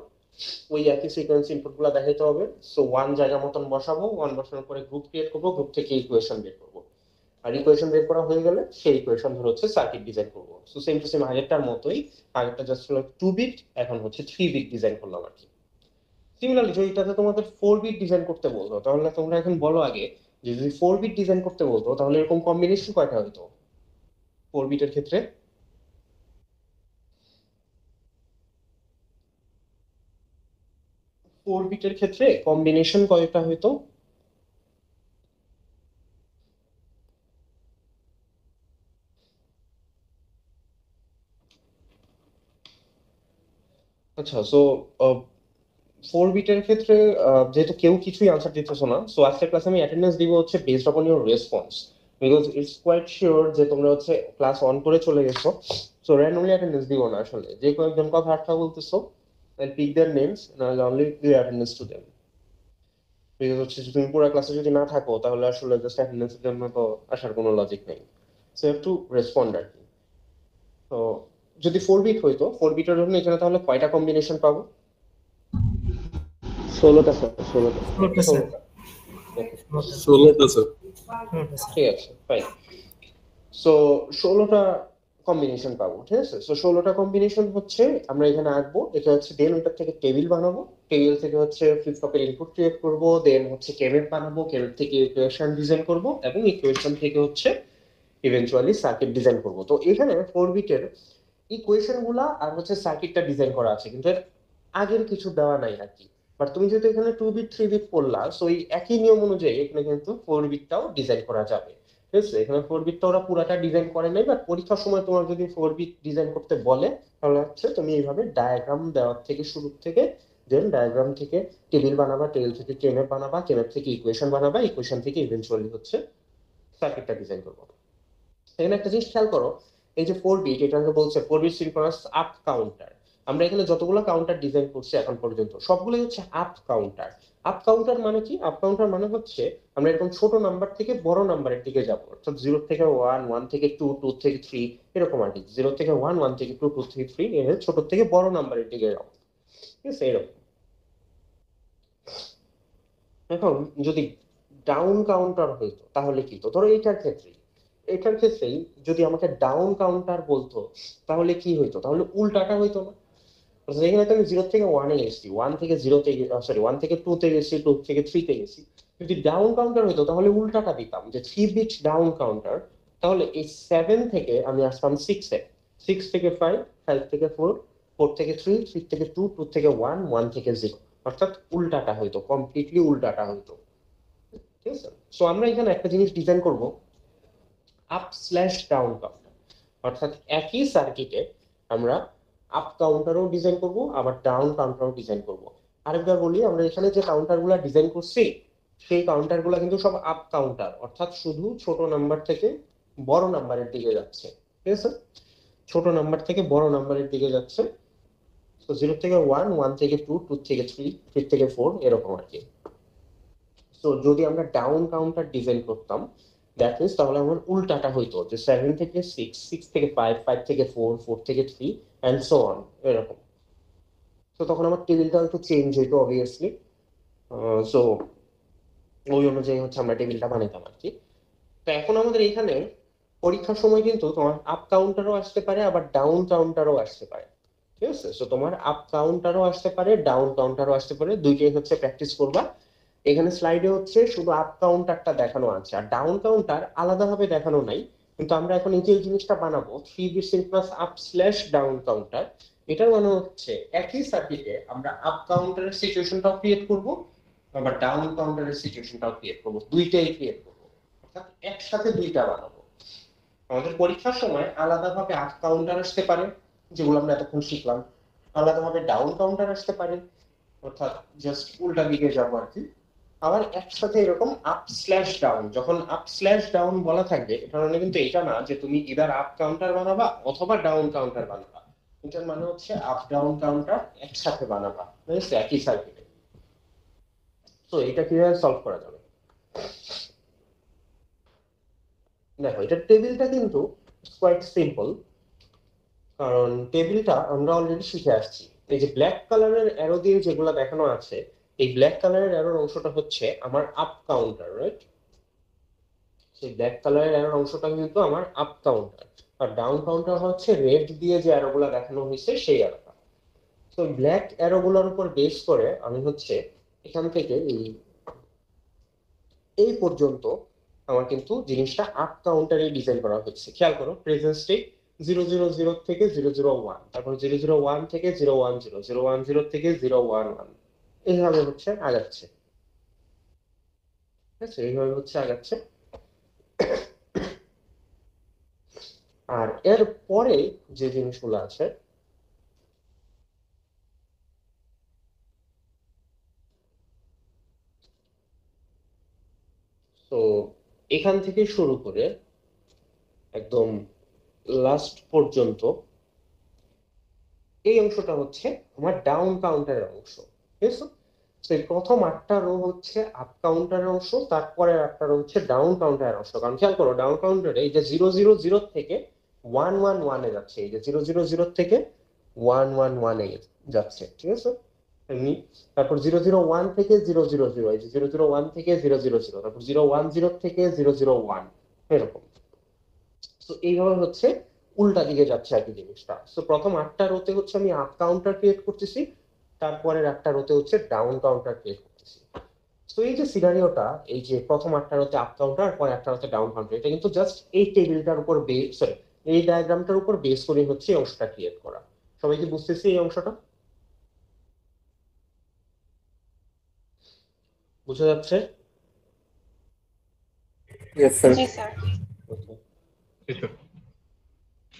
ওই একই সিকোয়েন্স ইনপুট গুলা দেখাইতে হবে। সো 1 জায়গা মতন বসাবো, 1 বসানোর পরে গ্রুপ ক্রিয়েট করবো, গ্রুপ থেকে ইকুয়েশন বের করবো। আর ইকুয়েশন বের করা হয়ে গেলে সেই ইকুয়েশন ধরে হচ্ছে সার্কিট ডিজাইন করবো। সো সেম টু সেম আগেরটার মতোই, আগেরটা জাস্ট হলো 2 বিট, এখন হচ্ছে 3 বিট ডিজাইন করলাম আর কি। সিমিলারলি যদি এটাতে তোমাদের 4 বিট ডিজাইন করতে বলতো, তাহলে তোমরা এখন বলো আগে যে যদি 4 বিট ডিজাইন করতে বলতো, তাহলে এরকম কম্বিনেশন কয়টা হইতো 4 বিটের ক্ষেত্রে? 4 বিটের ক্ষেত্রে কম্বিনেশন কয়টা হইতো? আচ্ছা, সো 4 বিটের ক্ষেত্রে যেহেতু কেউ কিছুই আনসার দিতেছো না, সো আজকের ক্লাসে আমি অ্যাটেন্ডেন্স দিব হচ্ছে based on your response, because it's quite sure যে তোমরা হচ্ছে ক্লাস অন করে চলে গেছো। সো র্যান্ডমলি অ্যাটেন্ডেন্স দিব না আসলে, যে কয়েকজন কথা আটকা বলতেছো, I'll pick their names and I'll only give attendance to them. Because হচ্ছে যে তুমি পুরো ক্লাসে যদি না থাকো, তাহলে আসলে জাস্ট অ্যাটেন্ডেন্সের জন্য তো আসার কোনো লজিক নেই। সো হ্যাভ টু রেসপন্ড আর কি। তো যদি 4 বিট হইতো, 4 বিটের জন্য এখানে তাহলে কয়টা কম্বিনেশন পাবো? 16টা স্যার, 16টা। ষোলোটা স্যার। 16টা, ওকে, 16টা স্যার। ঠিক আছে, ফাইন। সো 16টা কম্বিনেশন পাবো, ঠিক আছে? সো 16টা কম্বিনেশন হচ্ছে আমরা এখানে আঁকবো, এটা হচ্ছে দেন ওইটার থেকে টেবিল বানাবো, টেবিল থেকে হচ্ছে ফ্লিপ ফ্লপের ইনপুট ক্রিয়েট করবো, দেন হচ্ছে কেএমএফ বানাবো, কেএমএফ থেকে ইকুয়েশন ডিজাইন করবো, এবং ইকুয়েশন থেকে হচ্ছে ইভেন্চুয়ালি সার্কিট ডিজাইন করবো। তো এখানে 4 বিটের ইকুয়েশন গুলা আর হচ্ছে সার্কিটটা ডিজাইন করা আছে, কিন্তু এর আগের কিছু দেওয়া নাই আর কি। বাট তুমি যেহেতু এখানে 2 বিট 3 বিট করলা, সো এই একই নিয়ম অনুযায়ী এখানে কিন্তু 4 বিটটাও ডিজাইন করা যাবে। ঠিক আছে, এখানে 4 বিটটা ওরা পুরাটা ডিজাইন করে নাই, বাট পরীক্ষার সময় তোমার যদি 4 বিট ডিজাইন করতে বলে তাহলে হচ্ছে তুমি এইভাবে ডায়াগ্রাম দেওয়ার থেকে শুরু থেকে দেন ডায়াগ্রাম থেকে টেবিল বানাবা, টেবিল থেকে কেমএফ বানাবা, কেমএফ থেকে ইকুয়েশন বানাবা, ইকুয়েশন থেকে ইভেন্চুয়ালি হচ্ছে সার্কিটটা ডিজাইন করবো। এখানে একটা জিনিস খেয়াল করো, এই যে 4 বিট, এটাকে বলছে 4 বিট সিনক্রোনাস আপ কাউন্টার। আমরা এখানে যতগুলো কাউন্টার ডিজাইন করছি এখন পর্যন্ত সবগুলোই হচ্ছে আপ কাউন্টার। আপ কাউন্টার মানে কি? আপ কাউন্টার মানে হচ্ছে আমরা এরকম ছোট নাম্বার থেকে বড় নাম্বারের দিকে যাব, অর্থাৎ 0 থেকে 1, 1 থেকে 2, 2 থেকে 3, এরকম আর কি। 0 থেকে 1, 1 থেকে 2, 2 থেকে 3, এর ছোট থেকে বড় নাম্বারের দিকে যাব, ঠিক আছে, এরকম। এখন যদি ডাউন কাউন্টার হইতো তাহলে কি হতো? ধরো এটার ক্ষেত্রেই যদি আমাকে ডাউন কাউন্টার বলতো তাহলে কি হইতো? তাহলে উল্টাটা হইতো না? অর্থাৎ এখানে তো আমি 0 থেকে 1 এ গেছি, 1 থেকে 0 তে, সরি 1 থেকে 2 তে গেছি, 2 থেকে 3 তে গেছি। যদি ডাউন কাউন্টার হইতো তাহলে উল্টাটা দিতাম, যে 3 বিট ডাউন কাউন্টার। তাহলে এই 7 থেকে আমি আসতাম 6 এ, 6 থেকে 5, 5 থেকে 4, 4 থেকে 3, 3 থেকে 2, 2 থেকে 1, 1 থেকে 0। অর্থাৎ উল্টাটা হইতো, কমপ্লিটলি উল্টাটা হইতো, ঠিক আছে। সো আমরা এখানে একটা জিনিস ডিজাইন করব, আপ স্ল্যাশ ডাউন কাউন্টার। অর্থাৎ একই সার্কিটে আমরা আপ কাউন্টারও ডিজাইন করব, আবার ডাউন কাউন্টারও ডিজাইন করব। আরেকবার বলি, আমরা এখানে যে কাউন্টারগুলো ডিজাইন করছি সেই কাউন্টারগুলো কিন্তু সব আপ কাউন্টার, অর্থাৎ শুধু ছোট নাম্বার থেকে বড় নাম্বারের দিকে যাচ্ছে, ঠিক আছে, ছোট নাম্বার থেকে বড় নাম্বারের দিকে যাচ্ছে। তো 0 থেকে 1, 1 থেকে 2, 2 থেকে 3, 3 থেকে 4, এরকম আর কি। তো যদি আমরা ডাউন কাউন্টার ডিজাইন করতাম, দ্যাট মিন্স তাহলে আমার উল্টাটা হইতো, যে 7 থেকে 6, 6 থেকে 5, 5 থেকে 4, 4 থেকে 3, এন্ড সো অন, এরকম। তো তখন আমার টেবিলটা একটু চেঞ্জ হইতো অবভিয়াসলি। সো ওই অনুযায়ী হচ্ছে আমরা টেবিলটা বানাইতাম আর কি। তো এখন আমাদের এখানে পরীক্ষার সময় কিন্তু তোমার আপ কাউন্টারও আসতে পারে, আবার ডাউন কাউন্টারও আসতে পারে, ঠিক আছে। সো তোমার আপ কাউন্টারও আসতে পারে, ডাউন কাউন্টারও আসতে পারে, দুইটাই হচ্ছে প্র্যাকটিস করবা। এখানে স্লাইডে হচ্ছে শুধু আপ কাউন্টারটা দেখানো আছে, আর ডাউন কাউন্টার আলাদাভাবে দেখানো নাই। কিন্তু আমরা এখন এই যে এই জিনিসটা বানাবো, 3 bit synchronous up slash down counter, এটার মানে হচ্ছে একই সার্কিটে আমরা আপ কাউন্টারের সিচুয়েশনটাও ক্রিয়েট করব, আবার ডাউন কাউন্টারের সিচুয়েশনটাও ক্রিয়েট করব, দুইটাই ক্রিয়েট করব, অর্থাৎ একসাথে দুইটা বানাবো। আমাদের পরীক্ষার সময় আলাদাভাবে আপ কাউন্টার আসতে পারে, যেগুলো আমরা এতক্ষণ শিখলাম, আলাদাভাবে ডাউন কাউন্টার আসতে পারে, অর্থাৎ জাস্ট উল্টা দিকে যাবো আর কি। আবার একসাথে এরকম আপ স্ল্যাশ ডাউন, যখন আপ স্ল্যাশ ডাউন বলা থাকবে এটার মানে কিন্তু এটা না যে তুমি ইদার আপ কাউন্টার বানাবা অথবা ডাউন কাউন্টার বানাবা। এটার মানে হচ্ছে আপ ডাউন কাউন্টার একসাথে বানাবা, বুঝেছো, একই সার্কিটে। তো এটা কিভাবে সলভ করা যাবে? দেখো, এটার টেবিলটা কিন্তু কোয়াইট সিম্পল, কারণ টেবিলটা আমরা অলরেডি শিখে আসছি। এই যে ব্ল্যাক কালারের অ্যারো দিয়ে যেগুলো দেখানো আছে, এই ব্ল্যাক কালারের অ্যারোর অংশটা হচ্ছে আমার আপ কাউন্টার, রাইট? সেই ব্ল্যাক কালারের অ্যারোর অংশটা কিন্তু আমার আপ কাউন্টার, আর ডাউন কাউন্টার হচ্ছে রেড দিয়ে যে অ্যারোগুলো দেখানো হয়েছে সেই অ্যারোটা। তো ব্ল্যাক অ্যারোগুলোর উপর বেস করে আমি হচ্ছে এখান থেকে এই পর্যন্ত আমার কিন্তু জিনিসটা আপ কাউন্টারে ডিজাইন করা হচ্ছে। খেয়াল করো, প্রেজেন্ট স্টেট 000 থেকে 001, তারপর 001 থেকে 010, 010 থেকে 011, এইভাবে হচ্ছে আগাচ্ছে, ঠিক আছে, এইভাবে হচ্ছে আগাচ্ছে। আর এর পরে যে জিনিসগুলো আছে, তো এখান থেকে শুরু করে একদম লাস্ট পর্যন্ত এই অংশটা হচ্ছে আমার ডাউন কাউন্টারের অংশ, ঠিক আছে। তো এই প্রথম 8টা রো হচ্ছে আপ কাউন্টারের অংশ, তারপরে 8টা রো হচ্ছে ডাউন কাউন্টারের অংশ। কারণ খেয়াল করো, ডাউন কাউন্টারে এই যে 000 থেকে 111 এ যাচ্ছে, এই যে 000 থেকে 111 এ যাচ্ছে, ঠিক আছে। এমনি তারপর 001 থেকে 000, এই যে 001 থেকে 000, তারপর 010 থেকে 001, এরকম। তো এইভাবে হচ্ছে উল্টা দিকে যাচ্ছে একই জিনিসটা। তো প্রথম 8টা রোতে হচ্ছে আমি আপ কাউন্টার ক্রিয়েট করতেছি, তারপরের 8টা রোতে হচ্ছে ডাউন কাউন্টার ক্রিয়েট করতেছি। তো এই যে সিনারিওটা, এই যে প্রথম 8টা রোতে আপ কাউন্টার, পরে 8টা রোতে ডাউন কাউন্টার, এটা কিন্তু জাস্ট এই টেবিলটার উপর বেস, সরি, এই ডায়াগ্রামটার উপর বেস করে হচ্ছে এই অংশটা ক্রিয়েট করা। সবাই কি বুঝতেছি এই অংশটা? বুঝা যাচ্ছে? Yes, sir. জি স্যার।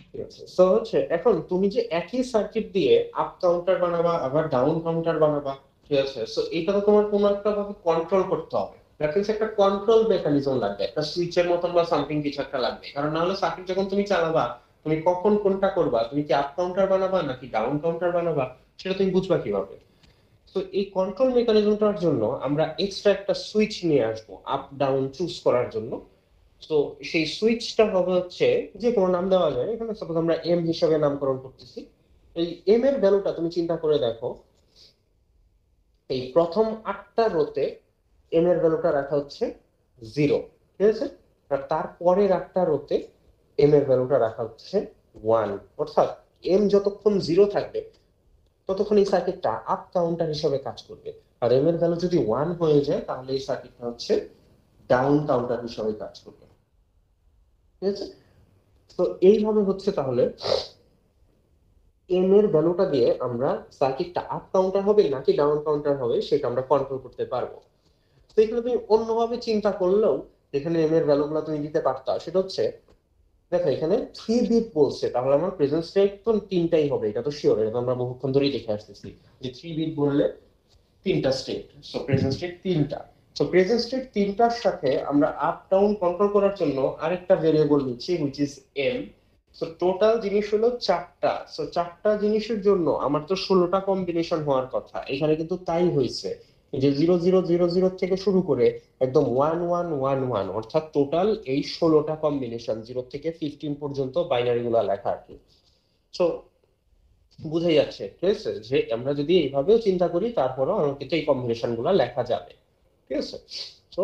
ঠিক আছে, সো হচ্ছে এখন তুমি যে একই সার্কিট দিয়ে আপ কাউন্টার বানাবা আবার ডাউন কাউন্টার বানাবা, ঠিক আছে, সো এটা তো তোমার কোনো একটা ভাবে কন্ট্রোল করতে হবে। দ্যাট মিন্স একটা কন্ট্রোল মেকানিজম লাগবে, একটা সুইচের মতন বা সামথিং কিছু একটা লাগবে, কারণ না হলে সার্কিট যখন তুমি চালাবা তুমি কখন কোনটা করবা, তুমি কি আপ কাউন্টার বানাবা নাকি ডাউন কাউন্টার বানাবা, সেটা তুমি বুঝবা কিভাবে। তো এই কন্ট্রোল মেকানিজমটার জন্য আমরা এক্সট্রা একটা সুইচ নিয়ে আসবো আপ ডাউন চুজ করার জন্য। তো সেই সুইচটা হবে হচ্ছে, যে কোনো নাম দেওয়া যায়, এখানে সাপোজ আমরা এম হিসাবে নামকরণ করতেছি। এই এম এর ভ্যালুটা তুমি চিন্তা করে দেখো, এই প্রথম 8টা রোতে এম এর ভ্যালুটা রাখা হচ্ছে 0, ঠিক আছে, আর তারপরের 8টা রোতে এম এর ভ্যালুটা রাখা হচ্ছে 1। অর্থাৎ এম যতক্ষণ 0 থাকবে ততক্ষণ এই সার্কিটটা আপ কাউন্টার হিসেবে কাজ করবে, আর এম এর ভ্যালু যদি 1 হয়ে যায় তাহলে এই সার্কিটটা হচ্ছে ডাউন কাউন্টার হিসেবে কাজ করবে, ঠিক আছে। তো এইভাবে হচ্ছে তাহলে এম এর ভ্যালুটা দিয়ে আমরা সার্কিটটা আপ কাউন্টার হবে নাকি ডাউন কাউন্টার হবে সেটা আমরা কন্ট্রোল করতে পারবো। তো এখানে তুমি অন্যভাবে চিন্তা করলেও এখানে এম এর ভ্যালুগুলো তুমি দিতে পারতা, সেটা হচ্ছে দেখো এখানে 3 বিট বলছে, তাহলে আমার প্রেজেন্ট স্টেট তো 3টাই হবে, এটা তো শিওর, এটা তো আমরা বহুক্ষণ ধরেই দেখে আসতেছি যে 3 বিট বললে 3টা স্টেট, সো প্রেজেন্ট স্টেট 3টা। সো প্রেজেন্ট স্টেট 3টার সাথে আমরা আপ ডাউন কন্ট্রোল করার জন্য আরেকটা ভেরিয়েবল নিচ্ছি which is M. So total জিনিস হলো 4টা, সো 4টা জিনিসের জন্য আমার তো 16টা কম্বিনেশন হওয়ার কথা, এখানে কিন্তু তাই হয়েছে যে 0000 থেকে শুরু করে একদম 1111, অর্থাৎ টোটাল এই 16টা কম্বিনেশন 0 থেকে 15 পর্যন্ত বাইনারি গুলা লেখা আর কি। সো বুঝাই যাচ্ছে, ঠিক আছে, যে আমরা যদি এইভাবেও চিন্তা করি তারপরেও আমার কিন্তু এই কম্বিনেশন গুলা লেখা যাবে, ঠিক আছে। তো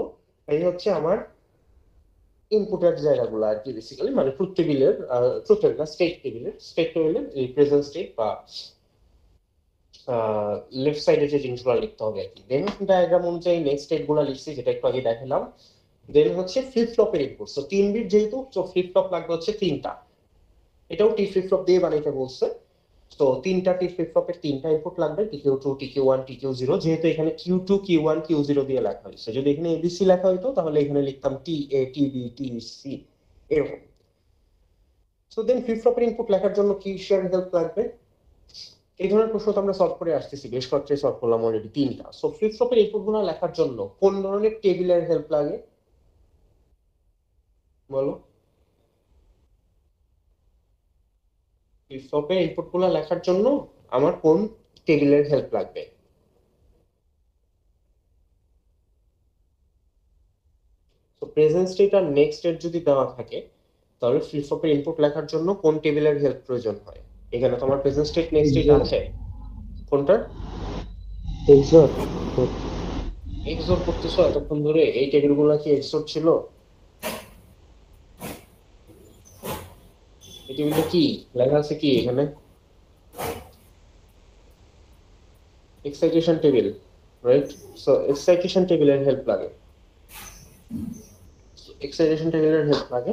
এই হচ্ছে আমার ইনপুটের জায়গাগুলো আর কি, বেসিক্যালি মানে ট্রুথ টেবিলের, স্টেট টেবিলের এই প্রেজেন্ট স্টেট বা লেফট সাইডে যে জিনিসগুলো লিখতে হবে আর কি। দেন ডায়াগ্রাম অনুযায়ী নেক্সট স্টেট গুলো লিখছি যেটা একটু আগে দেখালাম। দেন হচ্ছে ফ্লিপ ফ্লপের ইনপুট, তো 3 বিট যেহেতু, তো ফ্লিপ ফ্লপ লাগবে হচ্ছে 3টা, এটাও টি ফ্লিপ ফ্লপ দিয়ে বানাইতে বলছে। তো 3টা টি ফ্লিপ ফ্লপের 3টা ইনপুট লাগবে, টিকিউ2 টিকিউ1 টিকিউ0, যেহেতু এখানে কিউ2 কিউ1 কিউ0 দিয়ে লেখা হয়েছে, যদি এখানে এবিসি লেখা হইতো তাহলে এখানে লিখতাম টি এ টি বি টি সি এরকম। সো দেন ফ্লিপ ফ্লপের ইনপুট লেখার জন্য কি শেয়ার হেল্প লাগবে, এই ধরনের প্রশ্ন তো আমরা সলভ করে আসতেছি, বেশ কয়েকটাই সলভ করলাম অলরেডি 3টা। সো ফ্লিপ ফ্লপের ইনপুট গুলো লেখার জন্য কোন ধরনের টেবিলের হেল্প লাগে বলো। ফ্লিপ ফ্লপের ইনপুট গুলো লেখার জন্য আমার কোন টেবিলের হেল্প লাগবে। তো প্রেজেন্ট স্টেট আর নেক্সট স্টেট যদি দেওয়া থাকে তাহলে ফ্লিপ ফ্লপের ইনপুট লেখার জন্য কোন টেবিলের হেল্প প্রয়োজন হয়। এখানে তোমার প্রেজেন্ট স্টেট নেক্সট স্টেট আছে, কোনটার এক্সর। এক্সোর করতেছো এতক্ষণ ধরে, এই টেবিলগুলো কি এক্সোর ছিল, এই টেবিলটা কি লেখা আছে কি এখানে, excitation table, right. So excitation টেবিলের হেল্প লাগে, এক্সাইটেশন টেবিলের হেল্প লাগে।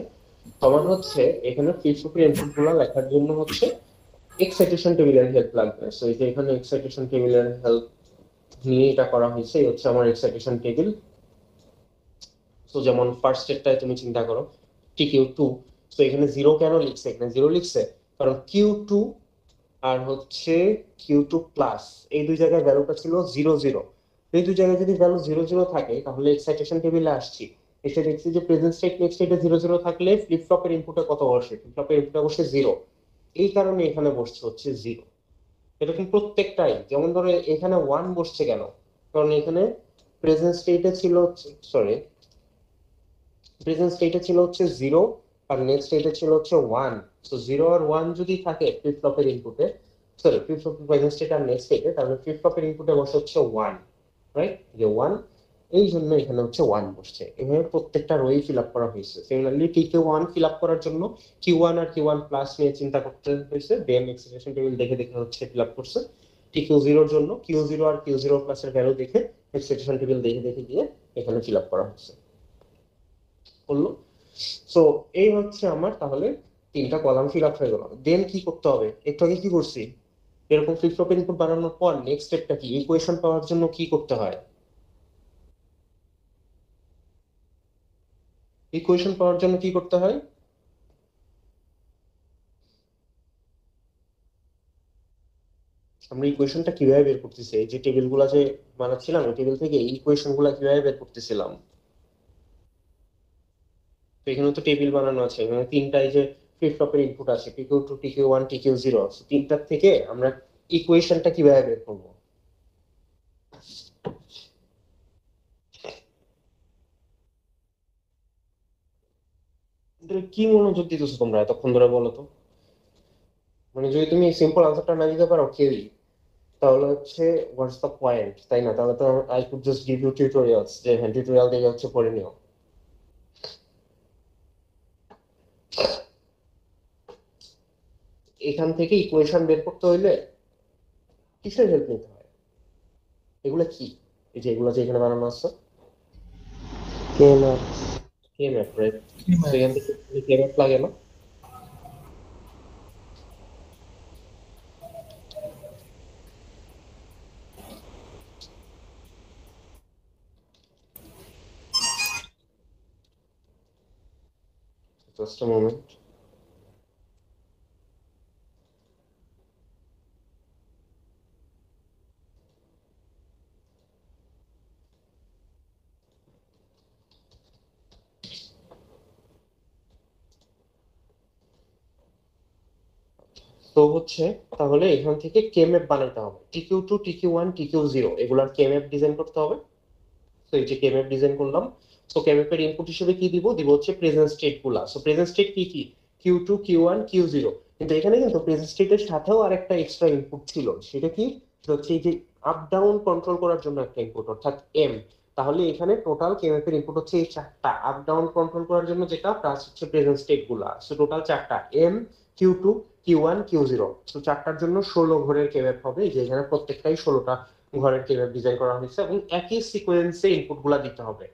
তোমার হচ্ছে এখানে ফ্লিপ ফ্লপের ইনপুট গুলো লেখার জন্য হচ্ছে এক্সাইটেশন টেবিলের হেল্প লাগবে। সো এই যে এখানে এক্সাইটেশন টেবিলের হেল্প নিয়ে এটা করা হয়েছে, এই হচ্ছে আমার এক্সাইটেশন টেবিল। তো যেমন ফার্স্ট স্টেটটায় তুমি চিন্তা করো টিকিউ2, তো এখানে 0 কেন লিখছে, এখানে 0 লিখছে কারণ কিউ2 আর হচ্ছে কিউ2 প্লাস এই দুই জায়গায় ভ্যালুটা ছিল 0 0, এই দুই জায়গায় যদি ভ্যালু 0 0 থাকে তাহলে এক্সাইটেশন টেবিলে আসছি, এসে দেখছি যে প্রেজেন্ট স্টেট নেক্সট স্টেটে 0 0 থাকলে ফ্লিপ ফ্লপের ইনপুটে কত বসে, ফ্লিপ ফ্লপের ইনপুটে বসে 0, এই কারণে এখানে বসছে হচ্ছে 0। এরকম প্রত্যেকটাই, যেমন ধরো এখানে 1 বসছে কেন, কারণ এখানে প্রেজেন্ট স্টেটে ছিল, সরি প্রেজেন্ট স্টেটে ছিল হচ্ছে 0 আর নেক্সট স্টেটে ছিল হচ্ছে 1। সো 0 আর 1 যদি থাকে ফ্লিপ ফ্লপের ইনপুটে, সরি ফ্লিপ ফ্লপের প্রেজেন্ট স্টেট আর নেক্সট স্টেটে, তাহলে ফ্লিপ ফ্লপের ইনপুটে বসে হচ্ছে 1, রাইট, যে 1, এই জন্য এখানে হচ্ছে 1 বসছে। এভাবে প্রত্যেকটা রোই ফিল আপ করা হয়েছে। সিমিলারলি টিকে1 ফিল আপ করার জন্য কিউ1 আর কিউ1 প্লাস নিয়ে চিন্তা করতে হয়েছে, দেন এক্সপ্রেশন টেবিল দেখে দেখে হচ্ছে ফিল আপ করছে। টিকিউ0 এর জন্য কিউ0 আর কিউ0 প্লাস এর ভ্যালু দেখে এক্সপ্রেশন টেবিল দেখে দেখে গিয়ে এখানে ফিল আপ করা হচ্ছে, করলো। সো এই হচ্ছে আমার তাহলে 3টা কলাম ফিল আপ হয়ে গেল। দেন কি করতে হবে, একটু আগে কি করছি, এরকম ফ্লিপ ফ্লপ ইনপুট বানানোর পর নেক্সট স্টেপটা কি, ইকুয়েশন পাওয়ার জন্য কি করতে হয়, ইকুয়েশন পাওয়ার জন্য কি করতে হয়, আমরা ইকুয়েশনটা কিভাবে বের করতেছি, এই যে টেবিলগুলো যে বানাচ্ছিলাম ওই টেবিল থেকে ইকুয়েশনগুলো কিভাবে বের করতেছিলাম। তো এখানে তো টেবিল বানানো আছে, এখানে তিনটাই যে ফ্লিপ ফ্লপের ইনপুট আছে TQ2 TQ1 TQ0, তিনটার থেকে আমরা ইকুয়েশনটা কিভাবে বের করবো। কি মনোযোগ দিতেছো তোমরা এতক্ষণ ধরে বলো তো। মানে যদি তুমি সিম্পল আনসারটা না দিতে পারো কেউই, তাহলে হচ্ছে হোয়াটস দ্য পয়েন্ট, তাই না? তাহলে তো I could just give you tutorials, যে হ্যাঁ টিউটোরিয়াল দিয়ে হচ্ছে পড়ে নিও। এখান থেকে ইকুয়েশন বের করতে হইলে কিসের হেল্প নিতে হয়? এগুলা কি? এই যে এগুলো যে এখানে বানানো আছে K-maps. কে ম্যাপ, রাইট? তো এখান থেকে কে ম্যাপ লাগে না? Just a moment. তো হচ্ছে তাহলে এখান থেকে কে ম্যাপ বানাতে হবে, TQ2 TQ1 TQ0 এগুলার কে ম্যাপ ডিজাইন করতে হবে। তো এই যে কে ম্যাপ ডিজাইন করলাম, তো কে ম্যাপের ইনপুট হিসেবে কি দিব, দিব হচ্ছে প্রেজেন্ট স্টেট গুলা। সো প্রেজেন্ট স্টেট কি কি, Q2 Q1 Q0। কিন্তু এখানে কিন্তু প্রেজেন্ট স্টেটের সাথেও আরেকটা এক্সট্রা ইনপুট ছিল, সেটা কি? সেটা হচ্ছে এই যে আপ ডাউন কন্ট্রোল করার জন্য একটা ইনপুট, অর্থাৎ এম। তাহলে এখানে টোটাল কে ম্যাপের ইনপুট হচ্ছে এই চারটা, আপ ডাউন কন্ট্রোল করার জন্য যেটা, প্লাস হচ্ছে প্রেজেন্ট স্টেট গুলা। সো টোটাল চারটা, M, Q2 Q1 Q0। So চারটার জন্য 16 ঘরের কে ম্যাপ হবে, যে এখানে প্রত্যেকটাই 16টা ঘরের কে ম্যাপ ডিজাইন করা হয়েছে, এবং একই সিকোয়েন্সে ইনপুট গুলা দিতে হবে।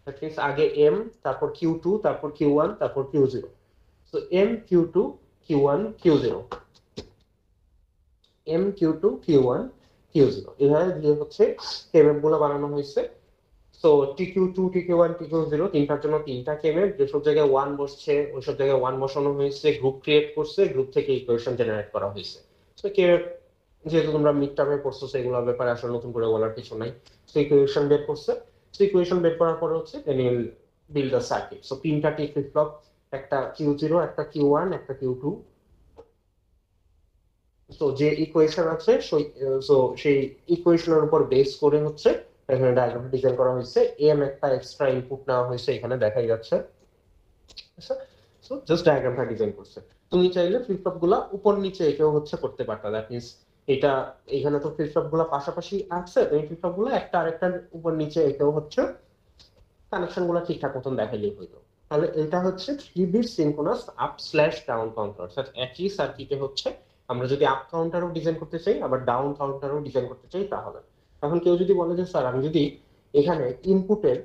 দ্যাট মিন্স আগে এম, তারপর Q2, তারপর Q1, তারপর Q0। তো M Q2 Q1 Q0, M Q2 Q1 Q0, এভাবে দিয়ে হচ্ছে কেএমএফ গুলো বানানো হয়েছে। তো TQ2 TQ1 TQ0 তিনটার জন্য তিনটা কেএমএফ, যেসব জায়গায় ওয়ান বসছে ওইসব জায়গায় ওয়ান বসানো হয়েছে, গ্রুপ ক্রিয়েট করছে, গ্রুপ থেকে ইকুয়েশন জেনারেট করা হয়েছে। তো কেএমএফ যেহেতু তোমরা মিড টার্মে পড়ছো, সেগুলোর ব্যাপারে আসলে নতুন করে বলার কিছু নাই। তো ইকুয়েশন বের করছে, তো ইকুয়েশন বের করার পরে হচ্ছে দেন ইউল বিল্ড আ সার্কিট। সো তিনটা টি ফ্লিপ ফ্লপ, একটা Q0, একটা Q1, একটা Q2। তো যে ইকুয়েশন আছে সো সেই ইকুয়েশনের উপর বেস করে হচ্ছে এখানে ডায়াগ্রাম ডিজাইন করা হয়েছে। এম একটা এক্সট্রা ইনপুট নেওয়া হয়েছে, এখানে দেখাই যাচ্ছে। আচ্ছা, সো জাস্ট ডায়াগ্রামটা ডিজাইন করছে। তুমি চাইলে ফ্লিপ ফ্লপ গুলা উপর নিচে একেও হচ্ছে করতে পারতা। দ্যাট মিন্স এটা, এখানে তো ফ্লিপ ফ্লপ গুলা পাশাপাশি আছে, তো এই ফ্লিপ ফ্লপ গুলা একটা আরেকটার উপর নিচে একেও হচ্ছে কানেকশন গুলো ঠিকঠাক মতন দেখাইলেই হইতো। তাহলে এটা হচ্ছে 3 bit synchronous up slash down counter, অর্থাৎ একই সার্কিটে হচ্ছে আমরা যদি আপ কাউন্টারও ডিজাইন করতে চাই আবার ডাউন কাউন্টারও ডিজাইন করতে চাই তাহলে। এখন কেউ যদি বলে যে স্যার আমি যদি এখানে ইনপুটের,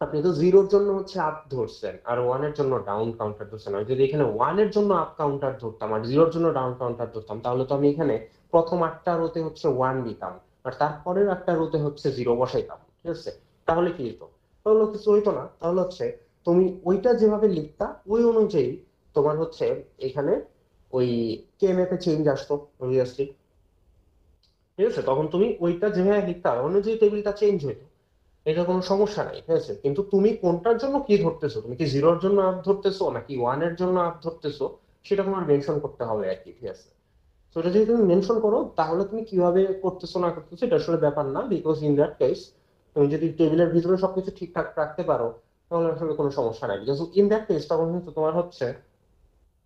আপনি তো জিরোর জন্য হচ্ছে আপ ধরছেন আর ওয়ানের জন্য ডাউন কাউন্টার ধরছেন, আমি যদি এখানে ওয়ানের জন্য আপ কাউন্টার ধরতাম আর জিরোর জন্য ডাউন কাউন্টার ধরতাম, তাহলে তো আমি এখানে প্রথম 8টা রোতে হচ্ছে ওয়ান দিতাম, আর তারপরের 8টা রোতে হচ্ছে জিরো বসাইতাম, ঠিক আছে? তাহলে কি হতো? তাহলে কিছু হইতো না। তাহলে হচ্ছে তুমি ওইটা যেভাবে লিখতা ওই অনুযায়ী তোমার হচ্ছে এখানে ওই কেএমএফ এ চেঞ্জ আসতো অবভিয়াসলি, ঠিক আছে? তখন তুমি ওইটা যেভাবে লিখতা ওই অনুযায়ী টেবিলটা চেঞ্জ হইতো, এটা কোনো সমস্যা নাই, ঠিক আছে? কিন্তু তুমি কোনটার জন্য কি ধরতেছো, তুমি কি জিরোর জন্য আপ ধরতেছো নাকি ওয়ানের জন্য আপ ধরতেছো, সেটা তোমার মেনশন করতে হবে আর কি, ঠিক আছে? তো এটা যদি তুমি মেনশন করো তাহলে তুমি কিভাবে করতেছো না করতেছো এটা আসলে ব্যাপার না, বিকজ ইন দ্যাট কেস তুমি যদি টেবিলের ভিতরে সবকিছু ঠিকঠাক রাখতে পারো তাহলে আসলে কোনো সমস্যা নাই। বিকজ ইন দ্যাট কেস তখন কিন্তু তোমার হচ্ছে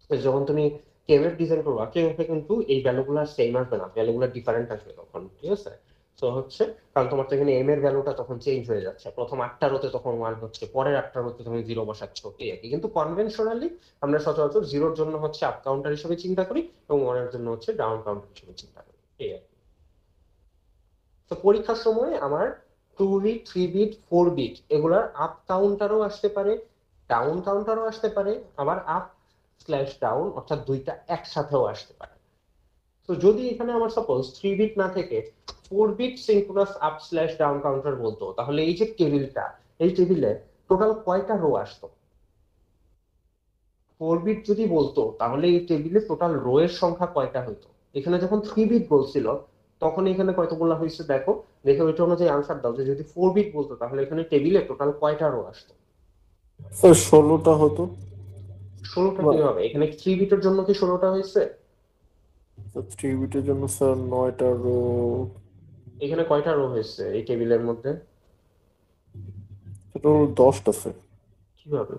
যখন তুমি কেএমএফ ডিজাইন করবা, কেএমএফ এ কিন্তু এই ভ্যালুগুলো সেম আসবে না, ভ্যালুগুলো ডিফারেন্ট আসবে তখন, ঠিক আছে? তো হচ্ছে কারণ তোমার তো এখানে এম এর ভ্যালুটা তখন চেঞ্জ হয়ে যাচ্ছে, প্রথম 8টা রোতে তখন ওয়ান হচ্ছে, পরের 8টা রোতে তুমি জিরো বসাচ্ছ, এই আর কি। কিন্তু কনভেনশনালি আমরা সচরাচর জিরোর জন্য হচ্ছে আপ কাউন্টার হিসেবে চিন্তা করি এবং ওয়ানের জন্য হচ্ছে ডাউন কাউন্টার হিসেবে চিন্তা করি, এই আর কি। তো পরীক্ষার সময় আমার 2 বিট 3 বিট 4 বিট এগুলার আপ কাউন্টারও আসতে পারে, ডাউন কাউন্টারও আসতে পারে, আবার আপ স্ল্যাশ ডাউন অর্থাৎ দুইটা একসাথেও আসতে পারে। তো যদি এখানে আমার সাপোজ 3 বিট না থেকে 4 bit synchronous up slash down counter বলতো, তাহলে এই যে টেবিলটা, এই টেবিলে টোটাল কয়টা রো আসতো? 4 বিট যদি বলতো তাহলে এই টেবিলে টোটাল রো এর সংখ্যা কয়টা হইতো? এখানে যখন 3 বিট বলছিল তখন এখানে কয়টা হয়েছে দেখো, দেখে ওইটা অনুযায়ী আনসার দাও। যে যদি 4 বিট বলতো তাহলে এখানে টেবিলে টোটাল কয়টা রো আসতো? স্যার 16টা হতো। 16টা কিভাবে? এখানে 3 বিটের জন্য কি 16টা হয়েছে? 3 বিটের জন্য স্যার 9টা রো। এখানে কয়টা রো হয়েছে এই টেবিলের মধ্যে? টোটাল 10টা স্যার। কিভাবে?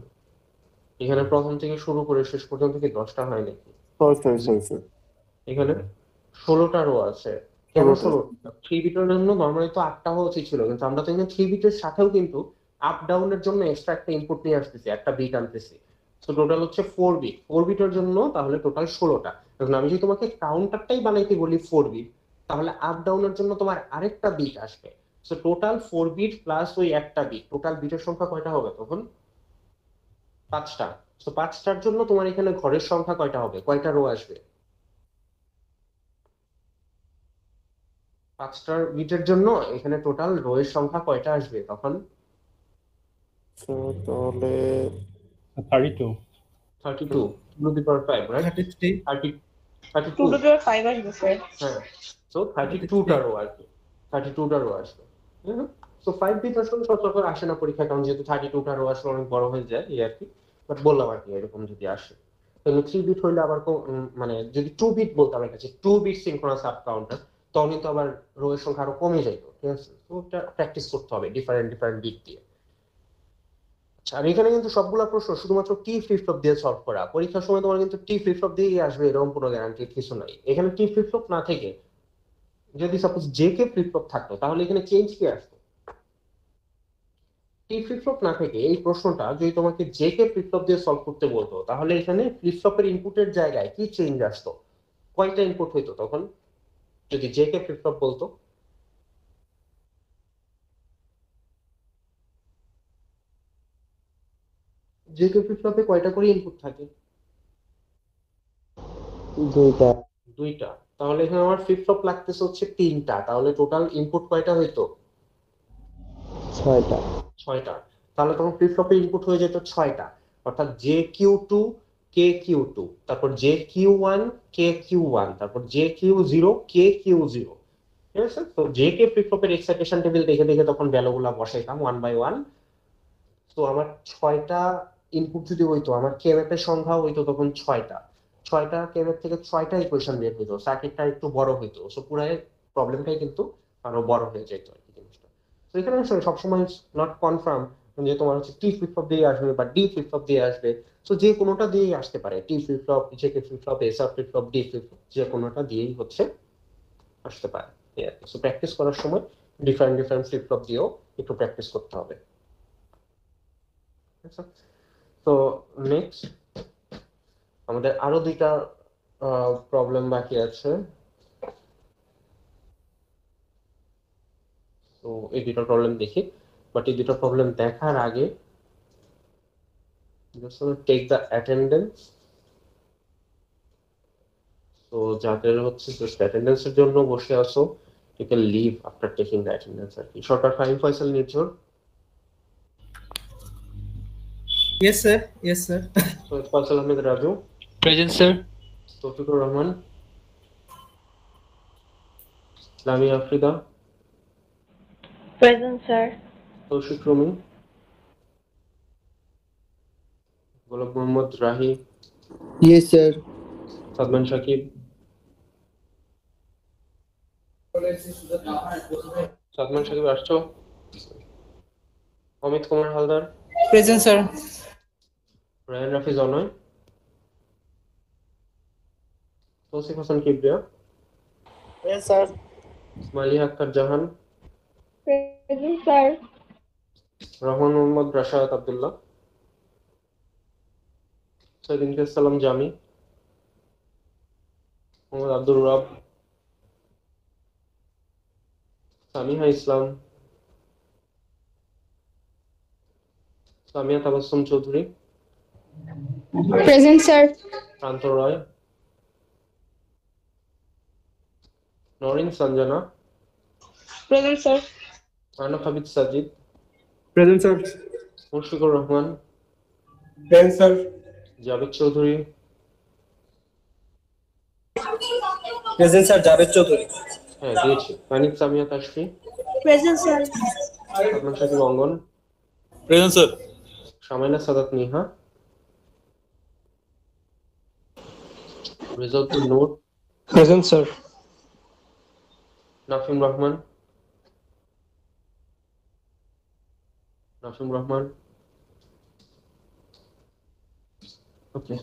এখানে প্রথম থেকে শুরু করে শেষ পর্যন্ত কি 10টা হয় নাকি? সরি সরি সরি স্যার, এখানে 16টা রো আছে। কেন 16টা। 16টা? 3 বিটের জন্য নর্মালি তো 8টা হওয়া উচিত ছিল, কিন্তু আমরা তো এখানে 3 বিটের সাথেও কিন্তু আপ ডাউনের জন্য এক্সট্রা একটা ইনপুট নিয়ে আসতেছি, একটা বিট আনতেছি। তো টোটাল হচ্ছে 4 বিট। 4 বিটের জন্য তাহলে টোটাল 16টা। এখন আমি যদি তোমাকে কাউন্টারটাই বানাইতে বলি 4 বিট, তাহলে আপ ডাউনের জন্য তোমার আরেকটা বিট আসবে। সো টোটাল 4 বিট প্লাস ওই একটা বিট, টোটাল বিটের সংখ্যা কয়টা হবে তখন? 5টা। তো 5টার জন্য তোমার এখানে ঘরের সংখ্যা কয়টা হবে, কয়টা রো আসবে? 5টার বিটের জন্য এখানে টোটাল রো এর সংখ্যা কয়টা আসবে তখন? স্যার তাহলে 32. 32 to the power 5, right? 33. 30 to 32। To দেওয়ার 5 আসবে স্যার। হ্যাঁ, সো 32টা রো আর কি, 32টা রো আসবে। সো 5 বিট আসলে সচরাচর আসে না পরীক্ষা, কারণ যেহেতু 32টা রো আসলে অনেক বড় হয়ে যায় এই আর কি। বাট বললাম আর কি এরকম যদি আসে। তাহলে 3 বিট হইলে আবার মানে যদি 2 বিট বলতাম এটা যে 2 বিট সিনক্রোনাস আপ কাউন্টার, তখন কিন্তু আবার রো এর সংখ্যা আরো কমে যাইতো, ঠিক আছে? তো এটা প্র্যাকটিস করতে হবে ডিফারেন্ট ডিফারেন্ট বিট দিয়ে। আচ্ছা, আর এখানে কিন্তু সবগুলা প্রশ্ন শুধুমাত্র টি ফ্লিপ ফ্লপ দিয়ে সলভ করা। পরীক্ষার সময় তোমার কিন্তু টি ফ্লিপ ফ্লপ দিয়েই আসবে এরকম কোনো গ্যারান্টি কিছু নাই। এখানে টি ফ্লিপ ফ্লপ না থেকে যদি suppose J K flip flop থাকতো তাহলে এখানে চেঞ্জ কি আসতো? টি ফ্লিপ ফ্লপ না থেকে এই প্রশ্নটা যদি তোমাকে জে কে ফ্লিপ ফ্লপ দিয়ে সলভ করতে বলতো, তাহলে এখানে ফ্লিপ ফ্লপের ইনপুটের জায়গায় কি চেঞ্জ আসতো? কয়টা ইনপুট হইতো তখন যদি জে কে ফ্লিপ ফ্লপ বলতো? জে কে ফ্লিপ ফ্লপে কয়টা করে ইনপুট থাকে? 2টা। 2টা। তাহলে এখানে আমার ফ্লিপ ফ্লপ লাগতেছে হচ্ছে 3টা, তাহলে টোটাল ইনপুট কয়টা হইতো? 6টা। 6টা। তাহলে তখন ফ্লিপ ফ্লপে ইনপুট হয়ে যেত 6টা। অর্থাৎ J Q two K Q two, তারপর J Q one K Q one, তারপর J Q zero K Q zero. ঠিক আছে? তো জে কে ফ্লিপ ফ্লপের এক্সাইটেশন টেবিল দেখে দেখে তখন ভ্যালুগুলা বসাইতাম ওয়ান বাই ওয়ান। তো আমার 6টা ইনপুট যদি হইতো, আমার কে ম্যাপের সংখ্যা হইতো তখন 6টা। 6টা কে ম্যাপ থেকে 6টা ইকুয়েশন বের হইতো, সার্কিটটা একটু বড় হইতো। সো পুরাই প্রবলেমটাই কিন্তু আরো বড় হয়ে যেত আর কি জিনিসটা। তো এখানে আসলে সবসময় নট কনফার্ম যে তোমার হচ্ছে টি ফ্লিপ ফ্লপ দিয়ে আসবে বা ডি ফ্লিপ ফ্লপ দিয়ে আসবে। তো যে কোনোটা দিয়েই আসতে পারে, T flip flop, JK flip flop, SR flip flop, D flip flop, যে কোনোটা দিয়েই হচ্ছে আসতে পারে। সো প্র্যাকটিস করার সময় ডিফারেন্ট ডিফারেন্ট ফ্লিপ ফ্লপ দিয়েও একটু প্র্যাকটিস করতে হবে। তো নেক্সট আমাদের আরো দুইটা প্রবলেম বাকি আছে। তো এই দুটো প্রবলেম দেখি, বাট এই দুটো প্রবলেম দেখার আগে টেক দ্য অ্যাটেন্ডেন্স। তো যাদের হচ্ছে জাস্ট অ্যাটেন্ডেন্সের জন্য বসে আসো, you can leave after taking the attendance আর কি। Sarkar Fahim Faisal Nirjhar, Yes, sir. Yes, sir. Syed Faisal Ahmed Raju, Present, sir. Taufiqur Rahman, Lamia Afrida, present sir. Toushik Rumi, Golap Mohammad Rahi, Yes, sir. Sadman Shakib, Sadman Sakib আসছো, Amit Kumar Haldar, Present, sir. Rayan Rafiz Anoy, Tousif Hasan Kibria, Yes, sir. Maliha Akter Jahan, present sir. Rahman Mohammad Rashad Abdullah, Syed Imtiaz Salam Jami, Mohammad Abdur Rab, Samiha Islam, Samia Tabassum Chowdhury, present sir. Pranto Roy, Norin Sanjana, present sir. Anaf Habib Sajid, Present, sir. Mushfiqur Rahman, Present, sir. Javed Chowdhury, present sir Javed Chowdhury. হ্যাঁ দিয়েছি। মানিক Samia Tashfi, Present, sir. Sadman Shakib Angon, present sir. Shamaina Sadat Niha, Rezauddin Nur, present sir. Nafim Rahman, okay.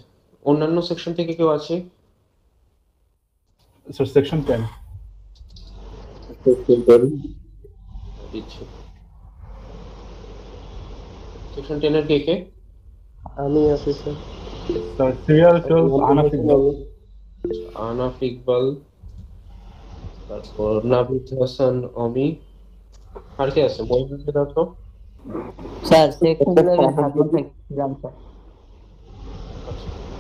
অন্যান্য section থেকে কেউ আছে? Sir section 10। দিচ্ছি। Section 10 এর কে কে? আমি আছি sir. Sir serial 12 Anaf Iqbal. Anaf Iqbal, তারপর নাবিদ হাসান অমি, আর কে আছে? মহিউদ্দিন আছো? স্যার সেকশন 11 ফাতিমা থেকে জানতে।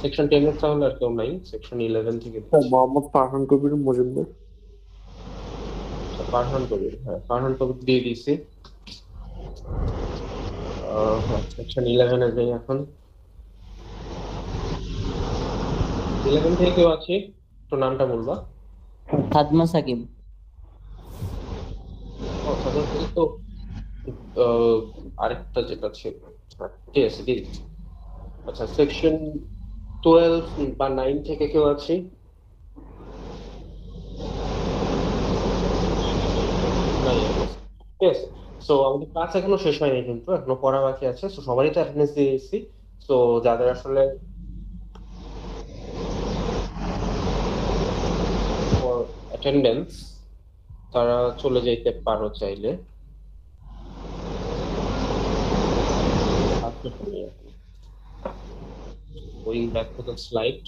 সেকশন 10 এর তাহলে আর কেউ নাই, সেকশন 11 থেকে স্যার দিচ্ছি। মোহাম্মদ ফারহান কবির মজুমদার। ফারহান কবির, হ্যাঁ ফারহান কবির দিয়ে দিয়েছি। সেকশন 11 এ যাই এখন। 11 থেকে কেউ আছে? তো নামটা বলবা। ফাতিমা সাকিব। সাধারণত তো আরেকটা যেটা ছিল, ঠিক আছে দিয়ে দিচ্ছি। আচ্ছা সেকশন 12 বা 9 থেকে কেউ আছে? নাই, ঠিক আছে। সো আমাদের ক্লাস এখনো শেষ হয়নি, কিন্তু এখনো পড়া বাকি আছে। সো সবারই তো অ্যাটেন্ডেন্স দিয়ে দিচ্ছি। সো যাদের আসলে অ্যাটেন্ডেন্স, তারা চলে যাইতে পারো চাইলে। Going back to the slide.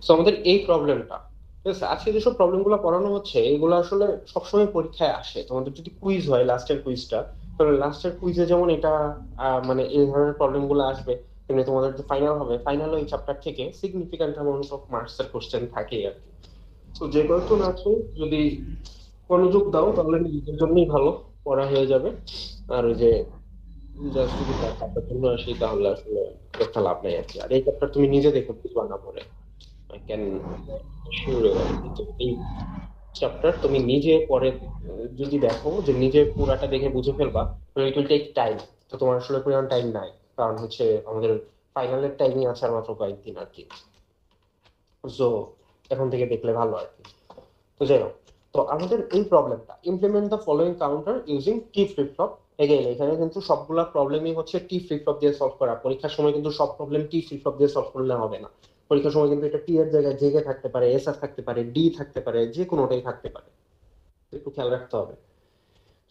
So আমাদের এই প্রবলেমটা, ঠিক আছে, আজকে যেসব প্রবলেমগুলো পড়ানো হচ্ছে এগুলো আসলে সবসময় পরীক্ষায় আসে। তোমাদের যদি কুইজ হয় লাস্টের কুইজটা, তাহলে লাস্টের কুইজে যেমন এটা মানে এই ধরনের প্রবলেমগুলো আসবে, তেমনি তোমাদের যে ফাইনাল হবে, ফাইনালও এই চ্যাপ্টার থেকে সিগনিফিক্যান্ট অ্যামাউন্ট অফ মার্কস এর কোশ্চেন থাকে আর কি। তো যে কয়েকজন আছো যদি মনোযোগ দাও তাহলে নিজের জন্যই ভালো, পড়া হয়ে যাবে। আর ওই যে জাস্ট যদি টাকার জন্য আসি তাহলে আসলে একটা লাভ নাই আর কি। আর এই চ্যাপ্টার তুমি নিজে দেখে বুঝবা না পরে, আই ক্যান শিওর। এই চ্যাপ্টার তুমি নিজে পরে যদি দেখো যে নিজে পুরাটা দেখে বুঝে ফেলবা, ইট উইল টেক টাইম। তো তোমার আসলে পরিমাণ টাইম নাই, কারণ হচ্ছে আমাদের ফাইনালের টাইমই আছে আর মাত্র কয়েকদিন আর কি। সো এখন থেকে দেখলে ভালো আর কি। তো যাই হোক, তো আমাদের এই প্রবলেমটা, implement the following counter using T flip flop. Again এখানে কিন্তু সবগুলা প্রবলেমই হচ্ছে টি ফ্লিপ ফ্লপ দিয়ে সলভ করা। পরীক্ষার সময় কিন্তু সব প্রবলেম টি ফ্লিপ ফ্লপ দিয়ে সলভ করলে হবে না। পরীক্ষার সময় কিন্তু এটা টি এর জায়গায় জে থাকতে পারে, এস আর থাকতে পারে, ডি থাকতে পারে, যে কোনোটাই থাকতে পারে, একটু খেয়াল রাখতে হবে।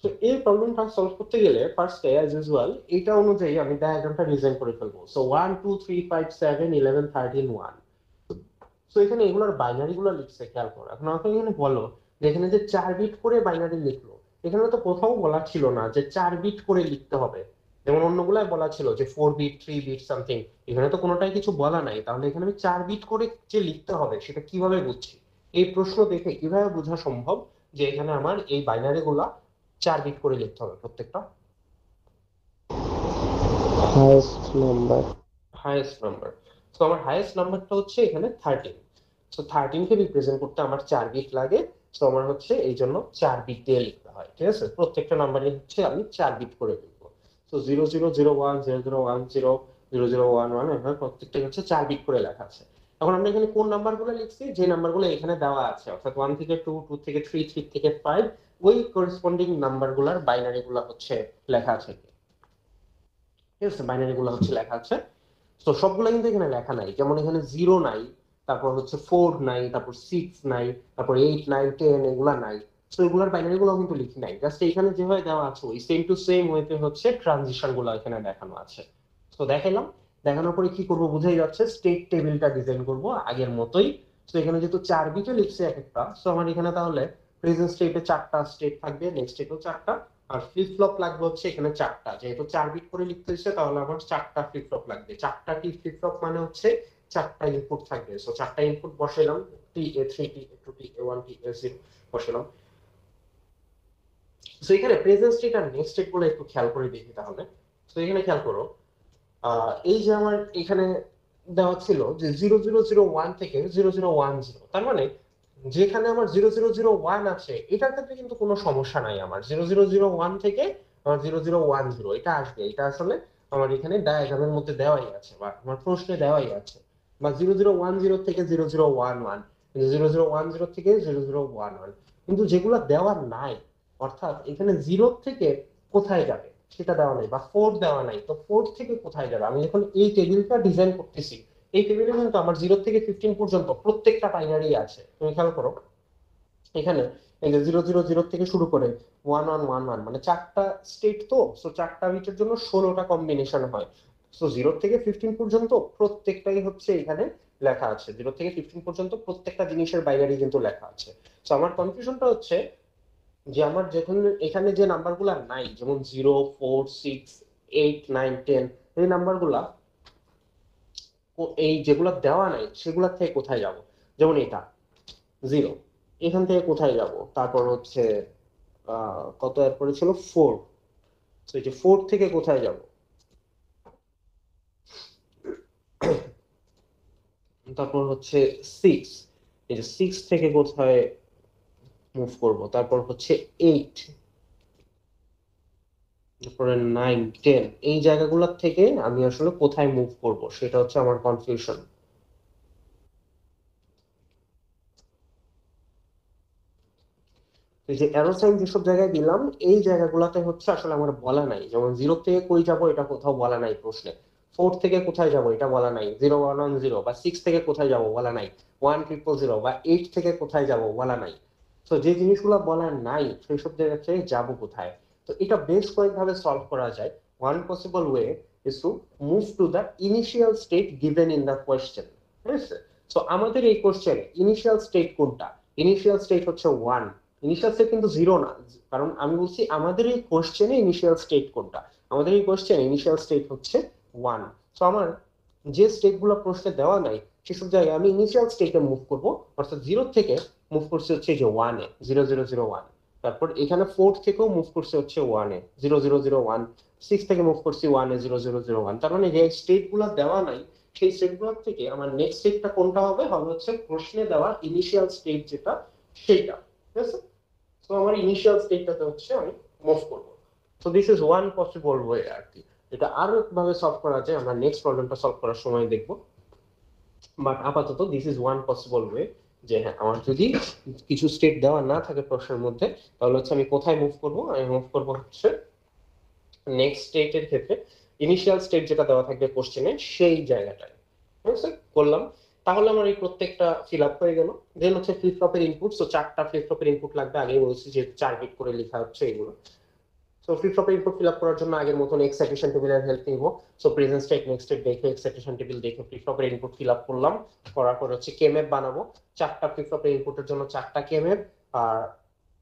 তো এই প্রবলেমটা সলভ করতে গেলে ফার্স্টে অ্যাজ ইউজুয়াল এটা অনুযায়ী আমি ডায়াগ্রামটা ডিজাইন করে ফেলবো। সো 1 2 3 5 7 11 13 1। তো এখানে এগুলোর বাইনারি গুলো লিখছে, খেয়াল করো। এখন আমাকে এখানে বলো যে এখানে যে 4 বিট করে বাইনারি লিখলো, এখানে তো কোথাও বলা ছিল না যে 4 বিট করে লিখতে হবে। যেমন অন্যগুলাই বলা ছিল যে 4 বিট 3 বিট সামথিং, এখানে তো কোনোটাই কিছু বলা নাই। তাহলে এখানে আমি 4 বিট করে যে লিখতে হবে সেটা কিভাবে বুঝছি? এই প্রশ্ন দেখে কিভাবে বোঝা সম্ভব যে এখানে আমার এই বাইনারি গুলা 4 বিট করে লিখতে হবে প্রত্যেকটা? Highest number. Highest number. তো আমার হাইয়েস্ট নাম্বারটা হচ্ছে এখানে 13। সো 13 কে রিপ্রেজেন্ট করতে আমার 4 বিট লাগে। সো আমার হচ্ছে এই জন্য 4 বিট দিয়ে লিখতে হয়, ঠিক আছে? প্রত্যেকটা নাম্বারে হচ্ছে আমি 4 বিট করে লিখবো। সো 0001 0010 0011 এভাবে প্রত্যেকটা হচ্ছে 4 বিট করে লেখা আছে। এখন আমরা এখানে কোন নাম্বারগুলো লিখছি? যে নাম্বারগুলো এখানে দেওয়া আছে, অর্থাৎ 1 থেকে 2 2 থেকে 3 3 থেকে 5, ওই করেসপন্ডিং নাম্বারগুলোর বাইনারি গুলো হচ্ছে লেখা আছে, ঠিক আছে? বাইনারি গুলো হচ্ছে লেখা আছে। তো সবগুলো কিন্তু এখানে লেখা নাই। যেমন এখানে 0 নাই, তারপর হচ্ছে 4 নাই, তারপর 6 নাই, তারপর 8 9 10 এগুলা নাই। তো এগুলার বাইনারি গুলো কিন্তু লিখি নাই, জাস্ট এখানে যেভাবে দেওয়া আছে ওই সেম টু সেম ওয়েতে হচ্ছে ট্রানজিশন গুলো এখানে দেখানো আছে। তো দেখাইলাম, দেখানোর পরে কি করব বুঝাই যাচ্ছে, স্টেট টেবিলটা ডিজাইন করব আগের মতোই। তো এখানে যেহেতু 4 বিটে লিখছে এক একটা, সো আমার এখানে তাহলে প্রেজেন্ট স্টেটে 4টা স্টেট থাকবে, নেক্সট স্টেটেও 4টা, আর ফ্লিপ ফ্লপ লাগবে হচ্ছে এখানে 4টা। যেহেতু 4 বিট করে লিখতে হচ্ছে তাহলে আমার 4টা ফ্লিপ ফ্লপ লাগবে। 4টা কি ফ্লিপ ফ্লপ মানে হচ্ছে 4টা ইনপুট থাকবে। সো 4টা ইনপুট বসাইলাম, টি এ3 টি এ2 টি এ1 টি এ0 বসাইলাম। সো এখানে প্রেজেন্ট স্টেট আর নেক্সট স্টেট গুলো একটু খেয়াল করে দেখি তাহলে। তো এখানে খেয়াল করো, এই যে আমার এখানে দেওয়া ছিল যে 0001 থেকে 0010, তার মানে যেখানে আমার 0001 আছে এটার ক্ষেত্রে কিন্তু কোনো সমস্যা নাই। আমার 0001 থেকে আমার 0010 এটা আসবে, এটা আসলে আমার এখানে ডায়াগ্রামের মধ্যে দেওয়াই আছে বা আমার প্রশ্নে দেওয়াই আছে। বা 0010 থেকে 0011, 0010 থেকে 0011, কিন্তু যেগুলো দেওয়া নাই, অর্থাৎ এখানে 0 থেকে কোথায় যাবে সেটা দেওয়া নাই, বা 4 দেওয়া নাই, তো 4 থেকে কোথায় যাবে। আমি যখন এই টেবিলটা ডিজাইন করতেছি, এই টেবিলে কিন্তু আমার 0 থেকে 15 পর্যন্ত প্রত্যেকটা বাইনারি আছে। তুমি খেয়াল করো এখানে এই যে 000 থেকে শুরু করে 1111, মানে 4টা স্টেট, তো সো 4টা বিটের জন্য 16টা কম্বিনেশন হয়। সো 0 থেকে 15 পর্যন্ত প্রত্যেকটাই হচ্ছে এখানে লেখা আছে, 0 থেকে 15 পর্যন্ত প্রত্যেকটা জিনিসের বাইনারি কিন্তু লেখা আছে। সো আমার কনফিউশনটা হচ্ছে যে আমার যখন এখানে যে নাম্বারগুলো নাই, যেমন 0, 4, 6, 8, 9, 10, এই নাম্বারগুলা এই যেগুলো দেওয়া নাই সেগুলা থেকে কোথায় যাব। যেমন এটা 0, এখান থেকে কোথায় যাব, তারপর হচ্ছে কত এরপরে ছিল 4, তো এই যে 4 থেকে কোথায় যাব, তারপর হচ্ছে 6, এই যে 6 থেকে কোথায় মুভ করব, তারপর হচ্ছে 8, তারপরে 9, 10, এই জায়গাগুলো থেকে আমি আসলে কোথায় মুভ করব সেটা হচ্ছে আমার কনফিউশন। এই যে অ্যারো সাইন যেসব জায়গায় দিলাম, এই জায়গাগুলোতে হচ্ছে আসলে আমার বলা নাই। যেমন 0 থেকে কই যাব এটা কোথাও বলা নাই প্রশ্নে, 4 থেকে কোথায় যাব এটা বলা নাই, 0110 বা 6 থেকে কোথায় যাব বলা নাই, 1000 বা 8 থেকে কোথায় যাব বলা নাই। তো যে জিনিসগুলো বলা নাই সেই সব জায়গা থেকে যাব কোথায়। তো এটা বেশ কয়েকভাবে সলভ করা যায়। One possible way is to move to the initial state given in the question. ঠিক আছে, সো আমাদের এই কোশ্চেনে ইনিশিয়াল স্টেট কোনটা? ইনিশিয়াল স্টেট হচ্ছে 1, ইনিশিয়াল স্টেট কিন্তু 0 না, কারণ আমি বলছি আমাদের এই কোশ্চেনে ইনিশিয়াল স্টেট কোনটা। আমাদের এই কোশ্চেনে ইনিশিয়াল স্টেট হচ্ছে 1। সো আমার যে স্টেট গুলো প্রশ্নে দেওয়া নাই সেসব জায়গায় আমি ইনিশিয়াল স্টেটে মুভ করব, অর্থাৎ 0 থেকে মুভ করছে হচ্ছে যে 1 এ 0001, তারপর এখানে 4 থেকেও মুভ করছে হচ্ছে 1 এ 0001, 6 থেকে মুভ করছি 1 এ 0001। তার মানে যে স্টেট গুলো দেওয়া নাই সেই স্টেট গুলো থেকে আমার নেক্সট স্টেটটা কোনটা হবে, হবে হচ্ছে প্রশ্নে দেওয়া ইনিশিয়াল স্টেট যেটা সেইটা। ঠিক আছে, তো আমার ইনিশিয়াল স্টেটটাতে হচ্ছে আমি মুভ করব। So this is one possible way আর কি। এটা আরো একভাবে সলভ করা যায়, আমরা নেক্সট প্রবলেমটা সলভ করার সময় দেখব, বাট আপাতত this is one possible way যে হ্যাঁ আমার যদি কিছু স্টেট দেওয়া না থাকে প্রশ্নের মধ্যে, তাহলে হচ্ছে আমি কোথায় মুভ করব, আমি মুভ করব হচ্ছে নেক্সট স্টেটের ক্ষেত্রে ইনিশিয়াল স্টেট যেটা দেওয়া থাকবে কোশ্চেনে সেই জায়গাটায়। ঠিক আছে, করলাম। তাহলে আমার এই প্রত্যেকটা ফিল আপ হয়ে গেল। দেন হচ্ছে ফ্লিপ ফ্লপের ইনপুট, সো 4টা ফ্লিপ ফ্লপের ইনপুট লাগবে, আগেই বলছি যে 4 বিট করে লেখা হচ্ছে এগুলো। সো ফ্লিপ ফ্লপের ইনপুট ফিল আপ করার জন্য আগের মতন এক্সাইটেশন টেবিলের হেল্প নিব। So present state next state দেখে এক্সাইটেশন টেবিল দেখে ফ্লিপ ফ্লপের ইনপুট ফিল আপ করলাম, করার পর হচ্ছে কেম্যাপ বানাবো। 4টা ফ্লিপ ফ্লপের ইনপুটের জন্য 4টা কেম্যাপ, আর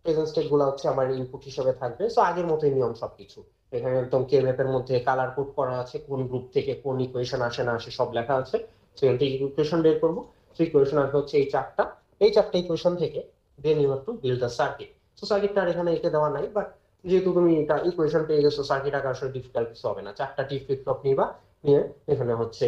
প্রেজেন্ট স্টেট গুলো হচ্ছে আমার ইনপুট হিসেবে থাকবে। সো আগের মতোই নিয়ম সবকিছু, এখানে একদম কেম্যাপের মধ্যে কালার কোড করা আছে, কোন গ্রুপ থেকে কোন ইকুয়েশন আসে না আসে সব লেখা আছে। সো এখান থেকে ইকুয়েশন বের করবো। সো ইকুয়েশন আসবে হচ্ছে এই 4টা, এই 4টা ইকুয়েশন থেকে then you have to build the circuit. সো সার্কিটটা এখানে এঁকে দেওয়া নাই, বাট যেহেতু তুমি এটা ইকুয়েশন পেয়ে গেছো, সার্কিট আঁকা আসলে ডিফিকাল্ট কিছু হবে না। 4টা টি ফ্লিপ ফ্লপ নিবা, নিয়ে এখানে হচ্ছে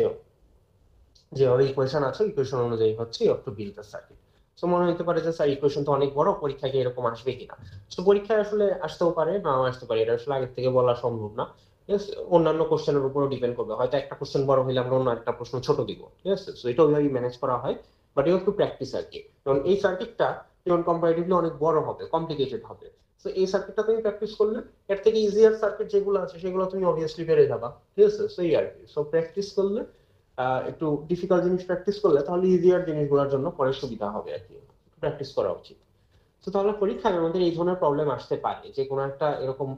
যে ইকুয়েশন আছে ইকুয়েশন অনুযায়ী হচ্ছে you have to build the circuit. So মনে হতে পারে যে স্যার ইকুয়েশন তো অনেক বড়, পরীক্ষায় কি এরকম আসবে কিনা। সো পরীক্ষায় আসলে আসতেও পারে, নাও আসতে পারে, এটা আসলে আগের থেকে বলা সম্ভব না। ঠিক আছে, অন্যান্য কোশ্চেনের উপরও ডিপেন্ড করবে, হয়তো একটা কোশ্চেন বড় হইলে আমরা অন্য একটা প্রশ্ন ছোট দিব। ঠিক আছে, সো এটা ওইভাবেই ম্যানেজ করা হয়, but you have to practice আর কি। কারণ এই সার্কিটটা যেমন কম্পারেটিভলি অনেক বড় হবে, কমপ্লিকেটেড হবে। সো এই সার্কিটটা তুমি প্র্যাকটিস করলে এর থেকে ইজিয়ার সার্কিট যেগুলো আছে সেগুলো তুমি অবভিয়াসলি পেরে যাবা। ঠিক আছে, সো এই আর কি। সো প্র্যাকটিস করলে একটু ডিফিকাল্ট জিনিস প্র্যাকটিস করলে তাহলে ইজিয়ার জিনিসগুলোর জন্য পরে সুবিধা হবে আর কি, প্র্যাকটিস করা উচিত। তো তাহলে পরীক্ষায় আমাদের এই ধরনের প্রবলেম আসতে পারে যে কোনো একটা এরকম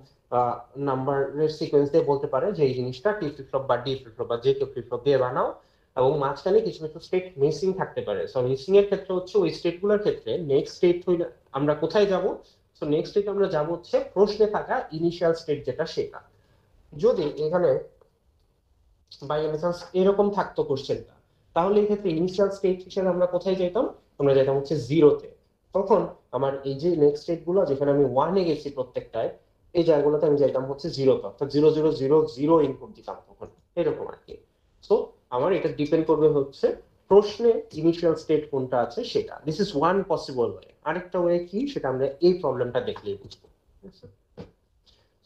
নাম্বারের সিকোয়েন্স দিয়ে বলতে পারে যে এই জিনিসটা টি ফ্লিপ ফ্লপ বা ডি ফ্লিপ ফ্লপ বা জে কে ফ্লিপ ফ্লপ দিয়ে বানাও, এবং মাঝখানে কিছু কিছু স্টেট মিসিং থাকতে পারে। সো মিসিং এর ক্ষেত্রে হচ্ছে ওই স্টেটগুলোর ক্ষেত্রে নেক্সট স্টেট হইলে আমরা কোথায় যাব, সো নেক্সট স্টেট আমরা যাব হচ্ছে প্রশ্নে থাকা ইনিশিয়াল স্টেট যেটা সেটা। যদি এখানে বাই এনি চান্স এরকম থাকতো কোশ্চেনটা, তাহলে এই ক্ষেত্রে ইনিশিয়াল স্টেট হিসেবে আমরা কোথায় যেতাম, আমরা যেতাম হচ্ছে 0-তে। তখন আমার এই যে নেক্সট স্টেট গুলো যেখানে আমি 1 এ গেছি প্রত্যেকটায়, এই জায়গাগুলোতে আমি যাইতাম হচ্ছে 0 তে, অর্থাৎ 0000 ইনপুট দিতাম তখন, এরকম আর কি। সো আমার এটা ডিপেন্ড করবে হচ্ছে প্রশ্নে ইনিশিয়াল স্টেট কোনটা আছে সেটা। This is one possible way. আরেকটা ওয়ে কি সেটা আমরা এই প্রবলেমটা দেখলেই বুঝবো।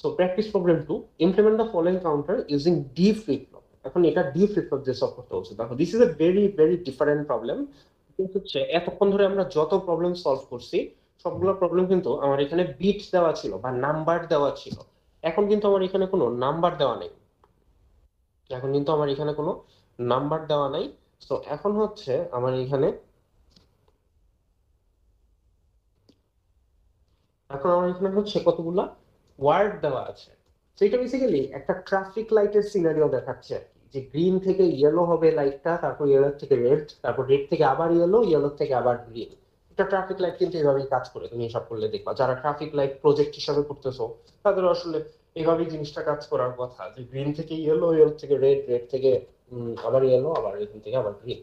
So practice problem 2, implement the following counter using D flip flop. এখন এটা ডি ফ্লিপ ফ্লপ দিয়ে সলভ করতে হচ্ছে। দেখো this is a very very different problem. কিন্তু হচ্ছে এতক্ষণ ধরে আমরা যত প্রবলেম সলভ করছি সবগুলো প্রবলেম কিন্তু আমার এখানে বিট দেওয়া ছিল বা নাম্বার দেওয়া ছিল। এখন কিন্তু আমার এখানে কোনো নাম্বার দেওয়া নেই। এখন কিন্তু আমার এখানে কোনো নাম্বার দেওয়া নাই। তো এখন হচ্ছে আমার এখানে হচ্ছে কতগুলা ওয়ার্ড দেওয়া আছে। তো এটা বেসিক্যালি একটা ট্রাফিক লাইটের সিনারিও দেখাচ্ছে আর কি, যে গ্রিন থেকে ইয়েলো হবে লাইটটা, তারপর ইয়েলো থেকে রেড, তারপর রেড থেকে আবার ইয়েলো, ইয়েলো থেকে আবার গ্রিন। এটা ট্রাফিক লাইট কিন্তু এভাবেই কাজ করে, তুমি এসব করলে দেখবা। যারা ট্রাফিক লাইট প্রজেক্ট হিসাবে করতেছো তাদের আসলে এইভাবেই জিনিসটা কাজ করার কথা, যে গ্রিন থেকে ইয়েলো, ইয়েলো থেকে রেড, রেড থেকে আবার ইয়েলো, আবার এখান থেকে আবার গ্রিন।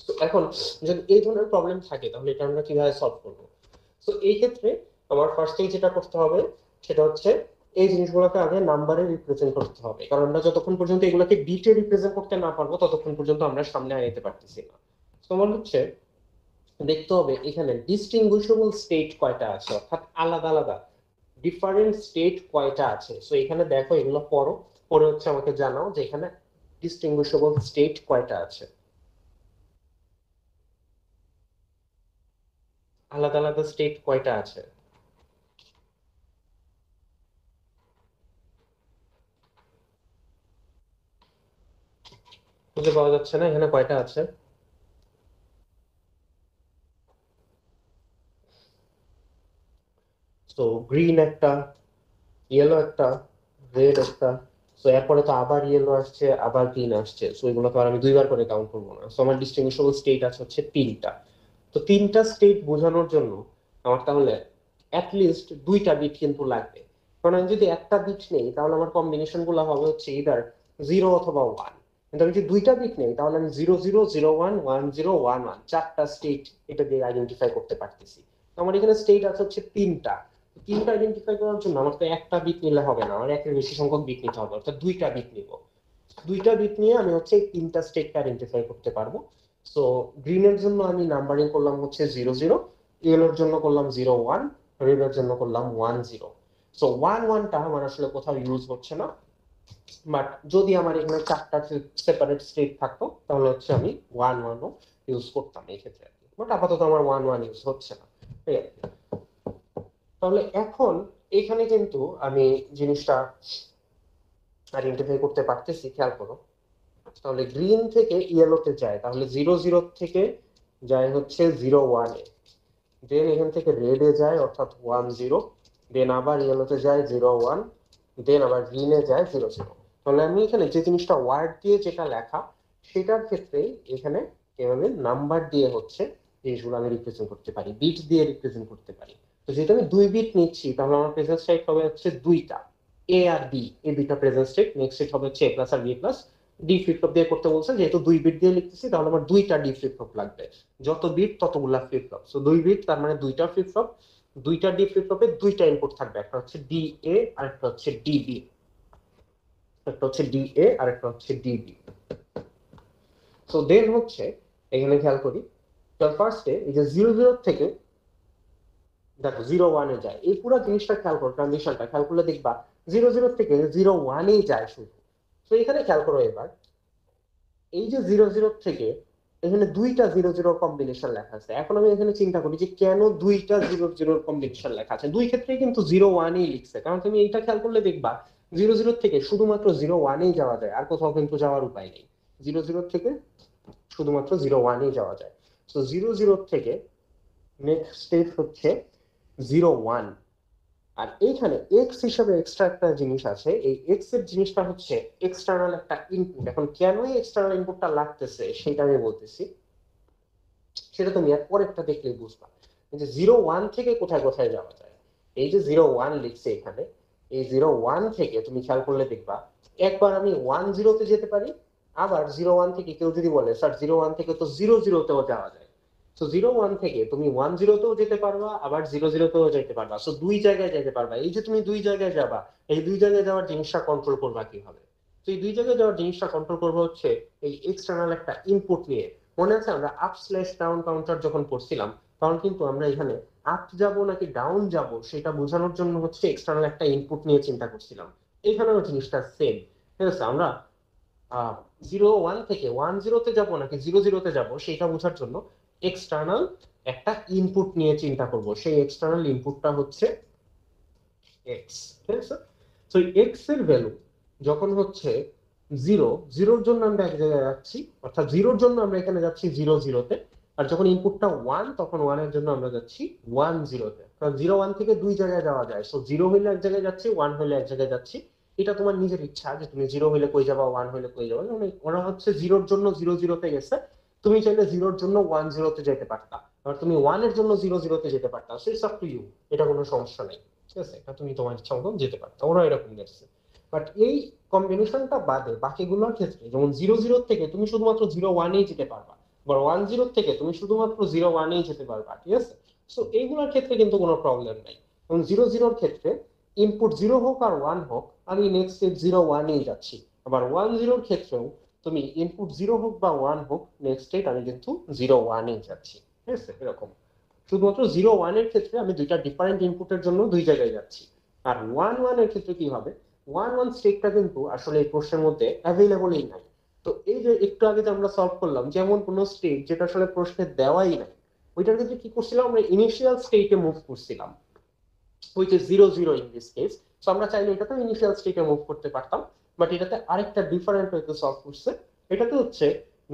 তো এখন যদি এই ধরনের প্রবলেম থাকে তাহলে এটা আমরা কিভাবে সলভ করবো? তো এই ক্ষেত্রে আমার ফার্স্ট থিং যেটা করতে হবে সেটা হচ্ছে এই জিনিসগুলোকে আগে নাম্বারে রিপ্রেজেন্ট করতে হবে, কারণ আমরা যতক্ষণ পর্যন্ত এগুলোকে বিটে রিপ্রেজেন্ট করতে না পারবো ততক্ষণ পর্যন্ত আমরা সামনে আগাইতে পারতেছি না। তো আমার হচ্ছে দেখতে হবে এখানে ডিস্টিংগুইশেবল স্টেট কয়টা আছে, অর্থাৎ আলাদা আলাদা ডিফারেন্ট স্টেট কয়টা আছে। সো এখানে দেখো, এগুলো পড়ো, পরে হচ্ছে আমাকে জানাও যে এখানে ডিস্টিংগুইশেবল স্টেট কয়টা আছে, আলাদা আলাদা স্টেট কয়টা আছে। খুঁজে পাওয়া যাচ্ছে না এখানে কয়টা আছে? তো গ্রিন একটা, ইয়েলো একটা, রেড একটা। সো এরপরে তো আবার ইয়েলো আসছে, আবার গ্রিন আসছে। সো এগুলো তো আর আমি দুইবার করে কাউন্ট করবো না। সো আমার ডিস্টিংগুইশেবল স্টেট আছে হচ্ছে 3টা। তো 3টা স্টেট বোঝানোর জন্য আমার তাহলে অ্যাটলিস্ট 2টা বিট কিন্তু লাগবে। কারণ আমি যদি একটা বিট নেই তাহলে আমার কম্বিনেশন গুলো হবে হচ্ছে ইদার 0 অথবা 1। কিন্তু আমি যদি 2টা বিট নেই তাহলে আমি 00011011 4টা স্টেট এটা দিয়ে আইডেন্টিফাই করতে পারতেছি। আমার এখানে স্টেট আছে হচ্ছে 3টা। 3টা আইডেন্টিফাই করার জন্য আমার তো একটা বিট নিলে হবে না, আমার একের বেশি সংখ্যক বিট নিতে হবে, অর্থাৎ 2টা বিট নিব। 2টা বিট নিয়ে আমি হচ্ছে এই 3টা স্টেটকে আইডেন্টিফাই করতে পারবো। সো গ্রিনের জন্য আমি নাম্বারিং করলাম হচ্ছে 00, ইয়েলোর জন্য করলাম 01, রেডের জন্য করলাম 10। সো 11টা আমার আসলে কোথাও ইউজ হচ্ছে না, বাট যদি আমার এখানে 4টা সেপারেট স্টেট থাকতো তাহলে হচ্ছে আমি 11ও ইউজ করতাম এই ক্ষেত্রে। বাট আপাতত আমার 11 ইউজ হচ্ছে না, ঠিক আছে? তাহলে এখন এখানে কিন্তু আমি জিনিসটা আইডেন্টিফাই করতে পারতেছি, খেয়াল করো। তাহলে গ্রিন থেকে ইয়েলোতে যায়, তাহলে 00 থেকে যায় হচ্ছে 01-এ, দেন এখান থেকে রেডে যায় অর্থাৎ 10, দেন আবার ইয়েলোতে যায় 01, দেন আবার গ্রিনে যায় 00। তাহলে আমি এখানে যে জিনিসটা ওয়ার্ড দিয়ে যেটা লেখা সেটার ক্ষেত্রে এখানে এভাবে নাম্বার দিয়ে হচ্ছে জিনিসগুলো আমি রিপ্রেজেন্ট করতে পারি, বিট দিয়ে রিপ্রেজেন্ট করতে পারি। তো যেহেতু আমি 2 বিট নিচ্ছি তাহলে আমার প্রেজেন্ট স্টেট হবে হচ্ছে 2টা, এ আর বি, এই 2টা প্রেজেন্ট স্টেট। নেক্সট স্টেট হবে হচ্ছে এ প্লাস আর B plus. D flip flop দিয়ে করতে বলছে, যেহেতু 2 বিট দিয়ে লিখতেছি তাহলে আমার 2টা ডি ফ্লিপ ফ্লপ লাগবে। যত বিট ততগুলা ফ্লিপ ফ্লপ। সো 2 বিট তার মানে 2টা ফ্লিপ ফ্লপ। 2টা ডি ফ্লিপ ফ্লপে 2টা ইনপুট থাকবে, একটা হচ্ছে ডি এ আর একটা হচ্ছে ডি বি। একটা হচ্ছে ডি এ আর একটা হচ্ছে ডি বি। সো দেন হচ্ছে এখানে খেয়াল করি, তো ফার্স্টে এই যে 00 থেকে দেখো 01-এ যায়, এই পুরো জিনিসটা খেয়াল করো, ট্রানজিশনটা খেয়াল করলে দেখবা 00 থেকে 01-এই যায় শুধু। তো এখানে খেয়াল করো এবার, এই যে 00 থেকে এখানে 2টা 00 কম্বিনেশন লেখা আছে। এখন আমি এখানে চিন্তা করি যে কেন 2টা 00 কম্বিনেশন লেখা আছে। দুই ক্ষেত্রেই কিন্তু 01-ই লিখছে, কারণ তুমি এইটা খেয়াল করলে দেখবা 00 থেকে শুধুমাত্র 01-এই যাওয়া যায়, আর কোথাও কিন্তু যাওয়ার উপায় নেই। 00 থেকে শুধুমাত্র 01-এই যাওয়া যায়। তো 00 থেকে নেক্সট স্টেপ হচ্ছে 01। আর এইখানে এক্স হিসাবে এক্সট্রা একটা জিনিস আছে, এই এক্স এর জিনিসটা হচ্ছে এক্সটার্নাল একটা ইনপুট। এখন কেন এই এক্সটার্নাল ইনপুটটা লাগতেছে সেটা আমি বলতেছি, সেটা তুমি আর পরেরটা দেখলেই বুঝবা। যে 01 থেকে কোথায় কোথায় যাওয়া যায়। এই যে 01 লিখছে এখানে, এই 01 থেকে তুমি খেয়াল করলে দেখবা একবার আমি 10-তে যেতে পারি, আবার 01 থেকে কেউ যদি বলে স্যার 01 থেকে তো 00-তেও যাওয়া যায়, সো 0 1 থেকে তুমি 1 0 তেও যেতে পারবা, আবার 0 0 তেও যেতে পারবা। সো দুই জায়গায় যেতে পারবা। এই যে তুমি দুই জায়গায় যাবা, এই দুই জায়গায় যাওয়ার জিনিসটা কন্ট্রোল করবা কিভাবে? তো এই দুই জায়গায় যাওয়ার জিনিসটা কন্ট্রোল করবো হচ্ছে এই এক্সটার্নাল একটা ইনপুট নিয়ে। মনে আছে আমরা আপ স্ল্যাশ ডাউন কাউন্টার যখন করছিলাম, তখন কিন্তু আমরা এখানে আপ যাব নাকি ডাউন যাব সেটা বোঝানোর জন্য হচ্ছে এক্সটার্নাল একটা ইনপুট নিয়ে চিন্তা করছিলাম। এখানেও জিনিসটা সেম, ঠিক আছে? আমরা 0 1 থেকে 1 0 তে যাবো নাকি 0 0 তে যাবো সেটা বোঝার জন্য এক্সটার্নাল একটা ইনপুট নিয়ে চিন্তা করব। সেই এক্সটার্নাল ইনপুটটা হচ্ছে এক্স, ঠিক আছে? তো এক্স এর ভ্যালু যখন হচ্ছে 0 0 জন্য আমরা এক জায়গায় যাচ্ছি, অর্থাৎ 0 জন্য আমরা এখানে যাচ্ছি 0 0 তে, আর যখন ইনপুটটা 1 তখন 1 এর জন্য আমরা যাচ্ছি 1 0 তে। কারণ 0 1 থেকে দুই জায়গায় যাওয়া যায়। সো 0 হইলে এক জায়গায় যাচ্ছি, 1 হইলে এক জায়গায় যাচ্ছি। এটা তোমার নিজের ইচ্ছা যে তুমি 0 হইলে কই যাবা, 1 হইলে কই যাবা। মানে ওরা হচ্ছে 0 এর জন্য 0 0 তে গেছে, তুমি চাইলে 0 এর জন্য 1 0 তে যেতে পারতা, আর তুমি 1 এর জন্য 0 0 তে যেতে পারতা। So it's up to you, এটা কোনো সমস্যা নাই, ঠিক আছে? এটা তুমি তোমার ইচ্ছা মতন যেতে পারতা, ওরা এরকম গেছে। বাট এই কম্বিনেশনটা বাদে বাকিগুলোর ক্ষেত্রে, যেমন 0 0 থেকে তুমি শুধুমাত্র 0 1 এই যেতে পারবা, বা 1 0 থেকে তুমি শুধুমাত্র 0 1 এই যেতে পারবা, ঠিক আছে? সো এইগুলোর ক্ষেত্রে কিন্তু কোনো প্রবলেম নাই। এবং 0 0 এর ক্ষেত্রে ইনপুট 0 হোক আর 1 হোক, আমি নেক্সট স্টেপ 0 1 এই যাচ্ছি। আবার 1 0 এর ক্ষেত্রেও তুমি ইনপুট 0 হোক বা 1 হোক, নেক্সট স্টেপ আমি কিন্তু 0 1 এই যাচ্ছি, ঠিক আছে? এরকম শুধুমাত্র 0 1 এর ক্ষেত্রে আমি দুইটা ডিফারেন্ট ইনপুটের জন্য দুই জায়গায় যাচ্ছি। আর 1 1 এর ক্ষেত্রে কি হবে, 1 1 স্টেটটা কিন্তু আসলে এই প্রশ্নের মধ্যে অ্যাভেলেবলই নাই। তো এই যে একটু আগে যে আমরা সলভ করলাম, যেমন কোন স্টেট যেটা আসলে প্রশ্নে দেওয়াই নাই, ওইটার ক্ষেত্রে কি করছিলাম, আমরা ইনিশিয়াল স্টেটে মুভ করছিলাম, which is 0 0 in this case. So আমরা চাইলে এটাতে ইনিশিয়াল স্টেটে মুভ করতে পারতাম, বাট এটাতে আরেকটা ডিফারেন্ট ওয়েতে সলভ করছে। এটাতে হচ্ছে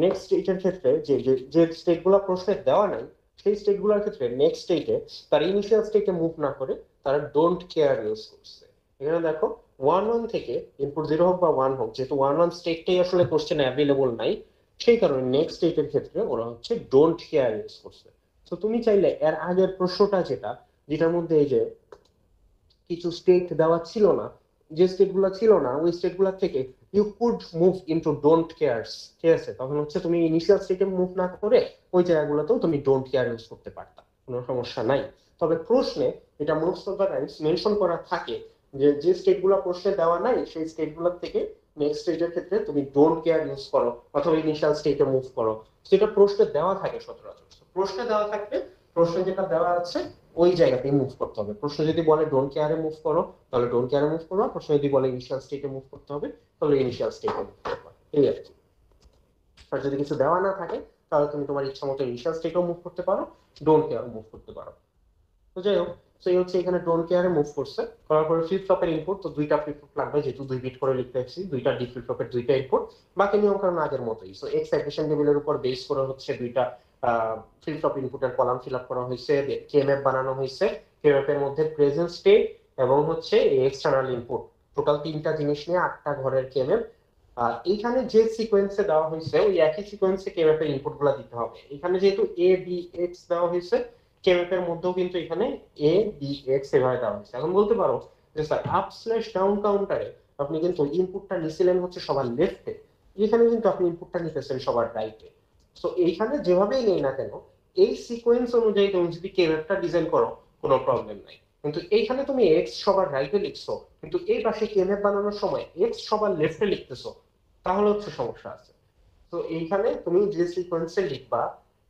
নেক্সট স্টেটের ক্ষেত্রে যে যে স্টেটগুলো প্রশ্নে দেওয়া নাই, সেই স্টেটগুলোর ক্ষেত্রে নেক্সট স্টেটে তার ইনিশিয়াল স্টেটে মুভ না করে তারা ডোন্ট কেয়ার ইউজ করছে। এখানে দেখো 1 1 থেকে ইনপুট 0 হোক বা 1 হোক, যেহেতু 1 1 স্টেটটাই আসলে কোশ্চেনে অ্যাভেলেবল নাই, সেই কারণে নেক্সট স্টেটের ক্ষেত্রে ওরা হচ্ছে ডোন্ট কেয়ার ইউজ করছে। তো তুমি চাইলে এর আগের প্রশ্নটা যেটার মধ্যে এই যে কিছু স্টেট দেওয়া ছিল না, যে স্টেটগুলো ছিল না ওই স্টেটগুলো থেকে you could move into don't cares, ঠিক আছে? তখন হচ্ছে তুমি ইনিশিয়াল স্টেটে মুভ না করে ওই জায়গাগুলোতেও তুমি ডোন্ট কেয়ার ইউজ করতে পারতা, কোনো সমস্যা নাই। তবে প্রশ্নে এটা most of the Times mention করা থাকে যে যে স্টেটগুলো প্রশ্নে দেওয়া নাই সেই স্টেটগুলো থেকে নেক্সট স্টেটের ক্ষেত্রে তুমি ডোন্ট কেয়ার ইউজ করো অথবা ইনিশিয়াল স্টেটে মুভ করো। সেটা প্রশ্নে দেওয়া থাকে সচরাচর। প্রশ্নে দেওয়া থাকলে প্রশ্নে যেটা দেওয়া আছে ওই জায়গাতেই মুভ করতে হবে। প্রশ্ন যদি বলে ডোন্ট কেয়ারে মুভ করো, তাহলে ডোন্ট কেয়ারে মুভ করো। প্রশ্ন যদি বলে ইনিশিয়াল স্টেটে মুভ করতে হবে, তাহলে ইনিশিয়াল স্টেটে মুভ করবে, এই আর কি। আর যদি কিছু দেওয়া না থাকে, তাহলে তুমি তোমার ইচ্ছা মতো ইনিশিয়াল স্টেটেও মুভ করতে পারো, ডোন্ট কেয়ারে মুভ করতে পারো। তো যাই হোক, তো এই হচ্ছে এখানে ডোন্ট কেয়ারে মুভ করছে। করার পরে ফ্লিপ ফ্লপের ইনপুট, তো দুইটা ফ্লিপ ফ্লপ লাগবে, যেহেতু 2 বিট করে লিখতে আসছি, দুইটা ডি ফ্লিপ ফ্লপের দুইটা ইনপুট। বাকি নিয়ম কারণ আগের মতোই। সো এক্স অ্যাডিশন টেবিলের উপর বেস করে হচ্ছে দুইটা ফ্লিপ ফ্লপ ইনপুটের কলাম ফিল আপ করা হয়েছে, কেএমএফ বানানো হয়েছে। কেএমএফ এর মধ্যে প্রেজেন্ট স্টেট এবং হচ্ছে এক্সটার্নাল ইনপুট, টোটাল 3টা জিনিস নিয়ে 8টা ঘরের কেএমএফ। এইখানে যে সিকোয়েন্সে দেওয়া হয়েছে ওই একই সিকোয়েন্সে কেএমএফ এর ইনপুটগুলো দিতে হবে। এখানে যেহেতু এ বি এক্স দেওয়া হয়েছে, কেএমএফ এর মধ্যেও কিন্তু এখানে এ বি এক্স এভাবে দেওয়া হয়েছে। এখন বলতে পারো যে স্যার আপ স্ল্যাশ ডাউন কাউন্টারে আপনি কিন্তু ইনপুটটা নিছিলেন হচ্ছে সবার লেফটে, এখানে কিন্তু আপনি ইনপুটটা নিতেছেন সবার রাইটে। সো এইখানে যেভাবেই নেই না কেন, এই সিকোয়েন্স অনুযায়ী তুমি যদি কেএমএফটা ডিজাইন করো কোনো প্রবলেম নাই। কিন্তু এইখানে তুমি এক্স সবার রাইটে লিখছো, কিন্তু এই পাশে কেএমএফ বানানোর সময় এক্স সবার লেফটে লিখতেছো, তাহলে হচ্ছে সমস্যা আছে। তো এইখানে তুমি যে সিকোয়েন্সে লিখবা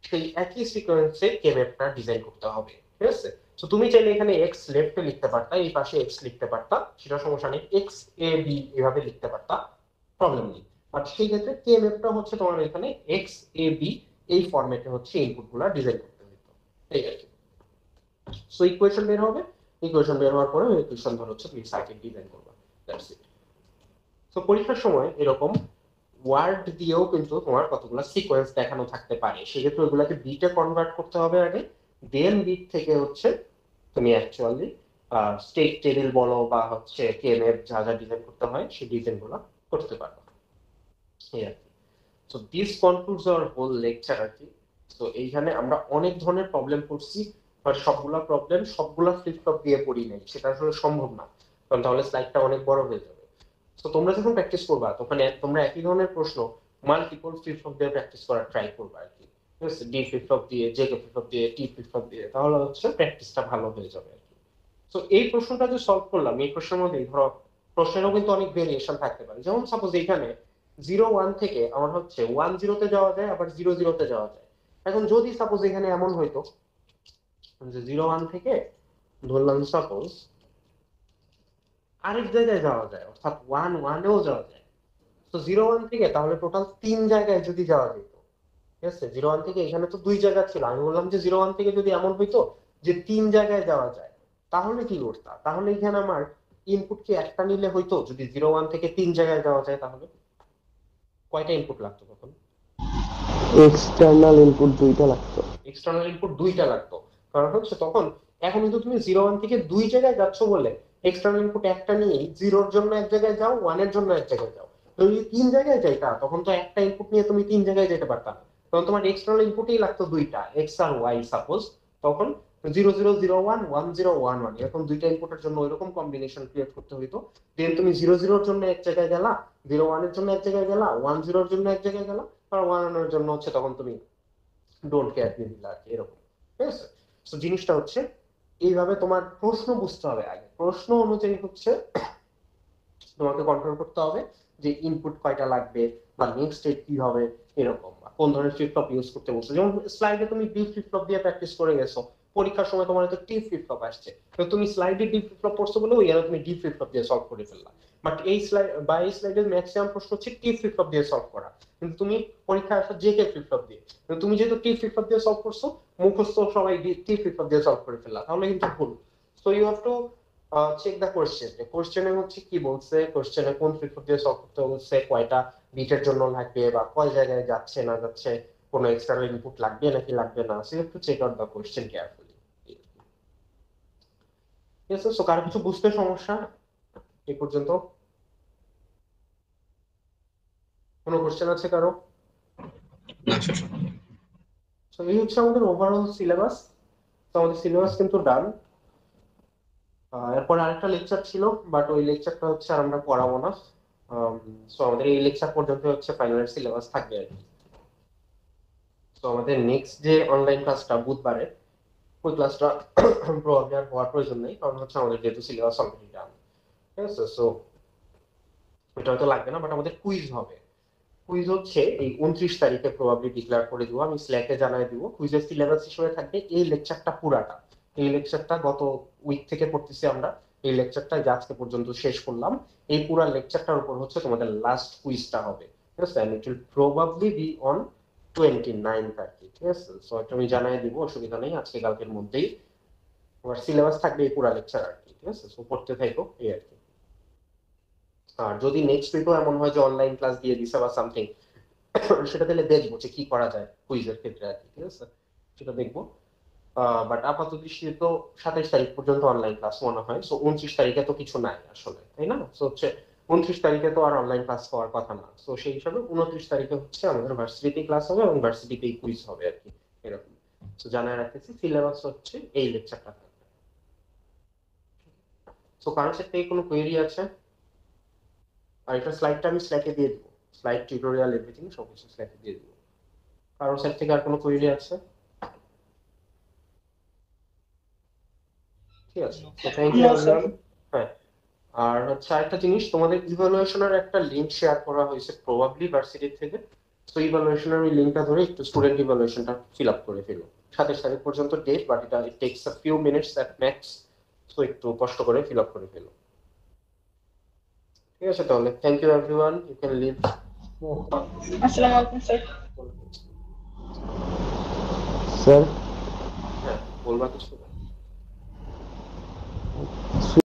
সেই একই সিকোয়েন্সে কেএমএফটা ডিজাইন করতে হবে, ঠিক আছে? তো তুমি চাইলে এখানে এক্স লেফটে লিখতে পারতা, এই পাশে এক্স লিখতে পারতা, সেটা সমস্যা নেই। এক্স এ বি এভাবে লিখতে পারতা, প্রবলেম নেই। বাট সেই ক্ষেত্রে কেএমএফটা হচ্ছে তোমার এখানে এক্স এ বি এই ফরম্যাটে হচ্ছে ইনপুটগুলো ডিজাইন করতে হতো, এই আর কি। সো ইকুয়েশন বের হবে, ইকুয়েশন বের হওয়ার পরে ওই ইকুয়েশন ধর হচ্ছে তুমি সার্কিট ডিজাইন করবে, দ্যাটস ইট। তো পরীক্ষার সময় এরকম ওয়ার্ড দিয়েও কিন্তু তোমার কতগুলো সিকোয়েন্স দেখানো থাকতে পারে, সেক্ষেত্রে ওগুলোকে বিটে কনভার্ট করতে হবে আগে, দেন বিট থেকে হচ্ছে তুমি অ্যাকচুয়ালি স্টেট টেবিল বলো বা হচ্ছে কেএমএফ যা যা ডিজাইন করতে হয় সেই ডিজাইনগুলো করতে পারবে, এই আর কি। So this concludes our whole lecture আর কি। তো এইখানে আমরা অনেক ধরনের প্রবলেম করছি, বাট সবগুলা প্রবলেম সবগুলা ফ্লিপ ফ্লপ দিয়ে পড়ি নাই, সেটা আসলে সম্ভব না, কারণ তাহলে স্লাইডটা অনেক বড় হয়ে যাবে। তো তোমরা যখন প্র্যাকটিস করবা তখন তোমরা একই ধরনের প্রশ্ন মাল্টিপল ফ্লিপ ফ্লপ দিয়ে প্র্যাকটিস করার ট্রাই করবা আর কি। ঠিক আছে, ডি ফ্লিপ ফ্লপ দিয়ে, জেকে ফ্লিপ ফ্লপ দিয়ে, টি ফ্লিপ ফ্লপ দিয়ে, তাহলে হচ্ছে প্র্যাকটিসটা ভালো হয়ে যাবে আর কি। তো এই প্রশ্নটা যে সলভ করলাম, এই প্রশ্নের মধ্যে ধরো প্রশ্নেরও কিন্তু অনেক ভেরিয়েশন থাকতে পারে। যেমন সাপোজ এখানে 0 1 থেকে আমার হচ্ছে 1 0 তে যাওয়া যায়, আবার 0 0 তে যাওয়া যায়। এখন যদি সাপোজ এখানে এমন হইতো যে 0 1 থেকে ধরলাম সাপোজ আরেক জায়গায় যাওয়া যায়, অর্থাৎ 1 1 এও যাওয়া যায়। তো 0 1 থেকে তাহলে টোটাল 3 জায়গায় যদি যাওয়া যেত, ঠিক আছে, 0 1 থেকে এখানে তো 2 জায়গা ছিল, আমি বললাম যে 0 1 থেকে যদি এমন হইতো যে 3 জায়গায় যাওয়া যায়, তাহলে কি করতা? তাহলে এখানে আমার ইনপুট কি একটা নিলে হইতো? যদি 0 1 থেকে 3 জায়গায় যাওয়া যায় তাহলে কয়টা ইনপুট লাগতো তখন? এক্সটার্নাল ইনপুট 2টা লাগতো। এক্সটার্নাল ইনপুট 2টা লাগতো, কারণ হচ্ছে তখন এখন কিন্তু তুমি 0 1 থেকে 2 জায়গায় যাচ্ছ বলে এক্সটার্নাল ইনপুট একটা নিয়ে 0 এর জন্য এক জায়গায় যাও, 1 এর জন্য এক জায়গায় যাও। তো যদি 3 জায়গায় যাইতা তখন তো একটা ইনপুট নিয়ে তুমি 3 জায়গায় যেতে পারতা না, তখন তোমার এক্সটার্নাল ইনপুটই লাগতো 2টা, এক্স আর ওয়াই সাপোজ। তখন 0 0 0 1 1 0 1 1 এরকম 2টা ইনপুটের জন্য এরকম কম্বিনেশন ক্রিয়েট করতে হইতো। দেন তুমি 0 0 এর জন্য এক জায়গায় গেলা, 0 1 এর জন্য এক জায়গায় গেলা, 1 0 এর জন্য এক জায়গায় গেলা, আর 1 এর জন্য হচ্ছে তখন তুমি ডোন্ট কেয়ার দিয়ে দিলা আর কি, এরকম। ঠিক আছে, তো জিনিসটা হচ্ছে এইভাবে তোমার প্রশ্ন বুঝতে হবে আগে, প্রশ্ন অনুযায়ী হচ্ছে তোমাকে কন্ট্রোল করতে হবে যে ইনপুট কয়টা লাগবে বা নেক্সট স্টেপ কি হবে, এরকম, বা কোন ধরনের ফ্লিপ ফ্লপ ইউজ করতে বলছো। যেমন স্লাইডে তুমি ডি ফ্লিপ ফ্লপ দিয়ে প্র্যাকটিস করে গেছো, পরীক্ষার সময় তোমার হয়তো টি ফ্লিপ ফ্লপ আসছে, তো তুমি স্লাইডে ডি ফ্লিপ ফ্লপ করছো বলে ওই তুমি ডি ফ্লিপ ফ্লপ দিয়ে সলভ করে ফেললা। বাট এই স্লাইড বা এই স্লাইডের ম্যাক্সিমাম প্রশ্ন হচ্ছে টি ফ্লিপ ফ্লপ দিয়ে সলভ করা, কিন্তু তুমি পরীক্ষায় আসো জেকে ফ্লিপ ফ্লপ দিয়ে, কিন্তু তুমি যেহেতু টি ফ্লিপ ফ্লপ দিয়ে সলভ করছো, মুখস্থ সবাই টি ফ্লিপ ফ্লপ দিয়ে সলভ করে ফেললা, তাহলে কিন্তু ভুল। So you have to check the question, কোশ্চেনে হচ্ছে কি বলছে, কোশ্চেনে কোন ফ্লিপ ফ্লপ দিয়ে সলভ করতে বলছে, কয়টা বিটের জন্য লাগবে, বা কয় জায়গায় যাচ্ছে না যাচ্ছে, কোন এক্সটার্নাল ইনপুট লাগবে নাকি লাগবে না। So you have to check out the question carefully. ঠিক আছে, সো কারো কিছু বুঝতে সমস্যা এই পর্যন্ত? কোনো কোশ্চেন আছে কারো? তো এই হচ্ছে আমাদের ওভারঅল সিলেবাস। তো আমাদের সিলেবাস কিন্তু ডান। এরপর আরেকটা লেকচার ছিল, বাট ওই লেকচারটা হচ্ছে আর আমরা করাবো না। সো আমাদের এই লেকচার পর্যন্ত হচ্ছে ফাইনাল সিলেবাস থাকবে আর কি। তো আমাদের নেক্সট যে অনলাইন ক্লাসটা বুধবারে, ওই ক্লাসটা প্রবাবলি আর হওয়ার প্রয়োজন নেই, কারণ হচ্ছে আমাদের যেহেতু সিলেবাস অলরেডি ডান। ঠিক আছে, সো এটা হয়তো লাগবে না, বাট আমাদের কুইজ হবে। কুইজ হচ্ছে এই 29 তারিখে প্রবাবলি ডিক্লেয়ার করে দিব, আমি স্ল্যাকে জানাই দিব। কুইজের সিলেবাস হিসেবে থাকবে এই লেকচারটা পুরাটা। এই লেকচারটা গত উইক থেকে পড়তেছি আমরা, এই লেকচারটা আজকে পর্যন্ত শেষ করলাম। এই পুরো লেকচারটার উপর হচ্ছে তোমাদের লাস্ট কুইজটা হবে। ঠিক আছে, and it will probably be on 29 তারিখ। ঠিক আছে, সো এটা আমি জানাই দিব, অসুবিধা নেই, আজকে কালকের মধ্যেই তোমার সিলেবাস থাকবে এই পুরো লেকচার আর কি। ঠিক আছে, সো পড়তে থাকো এই আর কি। আর যদি নেক্সট উইকও এমন হয় যে অনলাইন ক্লাস দিয়ে দিছে বা সামথিং, সেটা তাহলে দেখবো যে কি করা যায় কুইজের ক্ষেত্রে আর কি। ঠিক আছে, সেটা দেখবো। বাট আপাতত দৃষ্টিতে তো 27 তারিখ পর্যন্ত অনলাইন ক্লাস মনে হয়। সো 29 তারিখে তো কিছু নাই আসলে, তাই না? সো হচ্ছে 29 তারিখে তো আর অনলাইন ক্লাস হওয়ার কথা না। সো সেই হিসাবে 29 তারিখে হচ্ছে আমাদের ভার্সিটিতে ক্লাস হবে এবং ভার্সিটিতেই কুইজ হবে আর কি, এরকম। সো জানায় রাখতেছি, সিলেবাস হচ্ছে এই লেকচারটা থাকবে। সো কারোর সাথে কোনো কোয়েরি আছে? আর এটা স্লাইডটা আমি স্ল্যাকে দিয়ে দিব, স্লাইড টিউটোরিয়াল এভরিথিং সবকিছু স্ল্যাকে দিয়ে দিব। কারোর সাইড থেকে আর কোনো কোয়েরি আছে? ঠিক আছে, তো থ্যাংক ইউ এভরিওয়ান। হ্যাঁ, আর হচ্ছে আরেকটা জিনিস, তোমাদের ইভালুয়েশনের একটা লিংক শেয়ার করা হয়েছে প্রবাবলি ভার্সিটি থেকে। সো ইভালুয়েশনের ওই লিংকটা ধরে একটু স্টুডেন্ট ইভালুয়েশনটা ফিল আপ করে ফেলো। 27 তারিখ পর্যন্ত ডেট, বাট এটা ইট tax a few minutes at max. So একটু কষ্ট করে ফিল আপ করে ফেলো। ঠিক আছে, তাহলে thank you everyone, you can leave. আসসালামু আলাইকুম স্যার। স্যার হ্যাঁ, বলবা কিছু?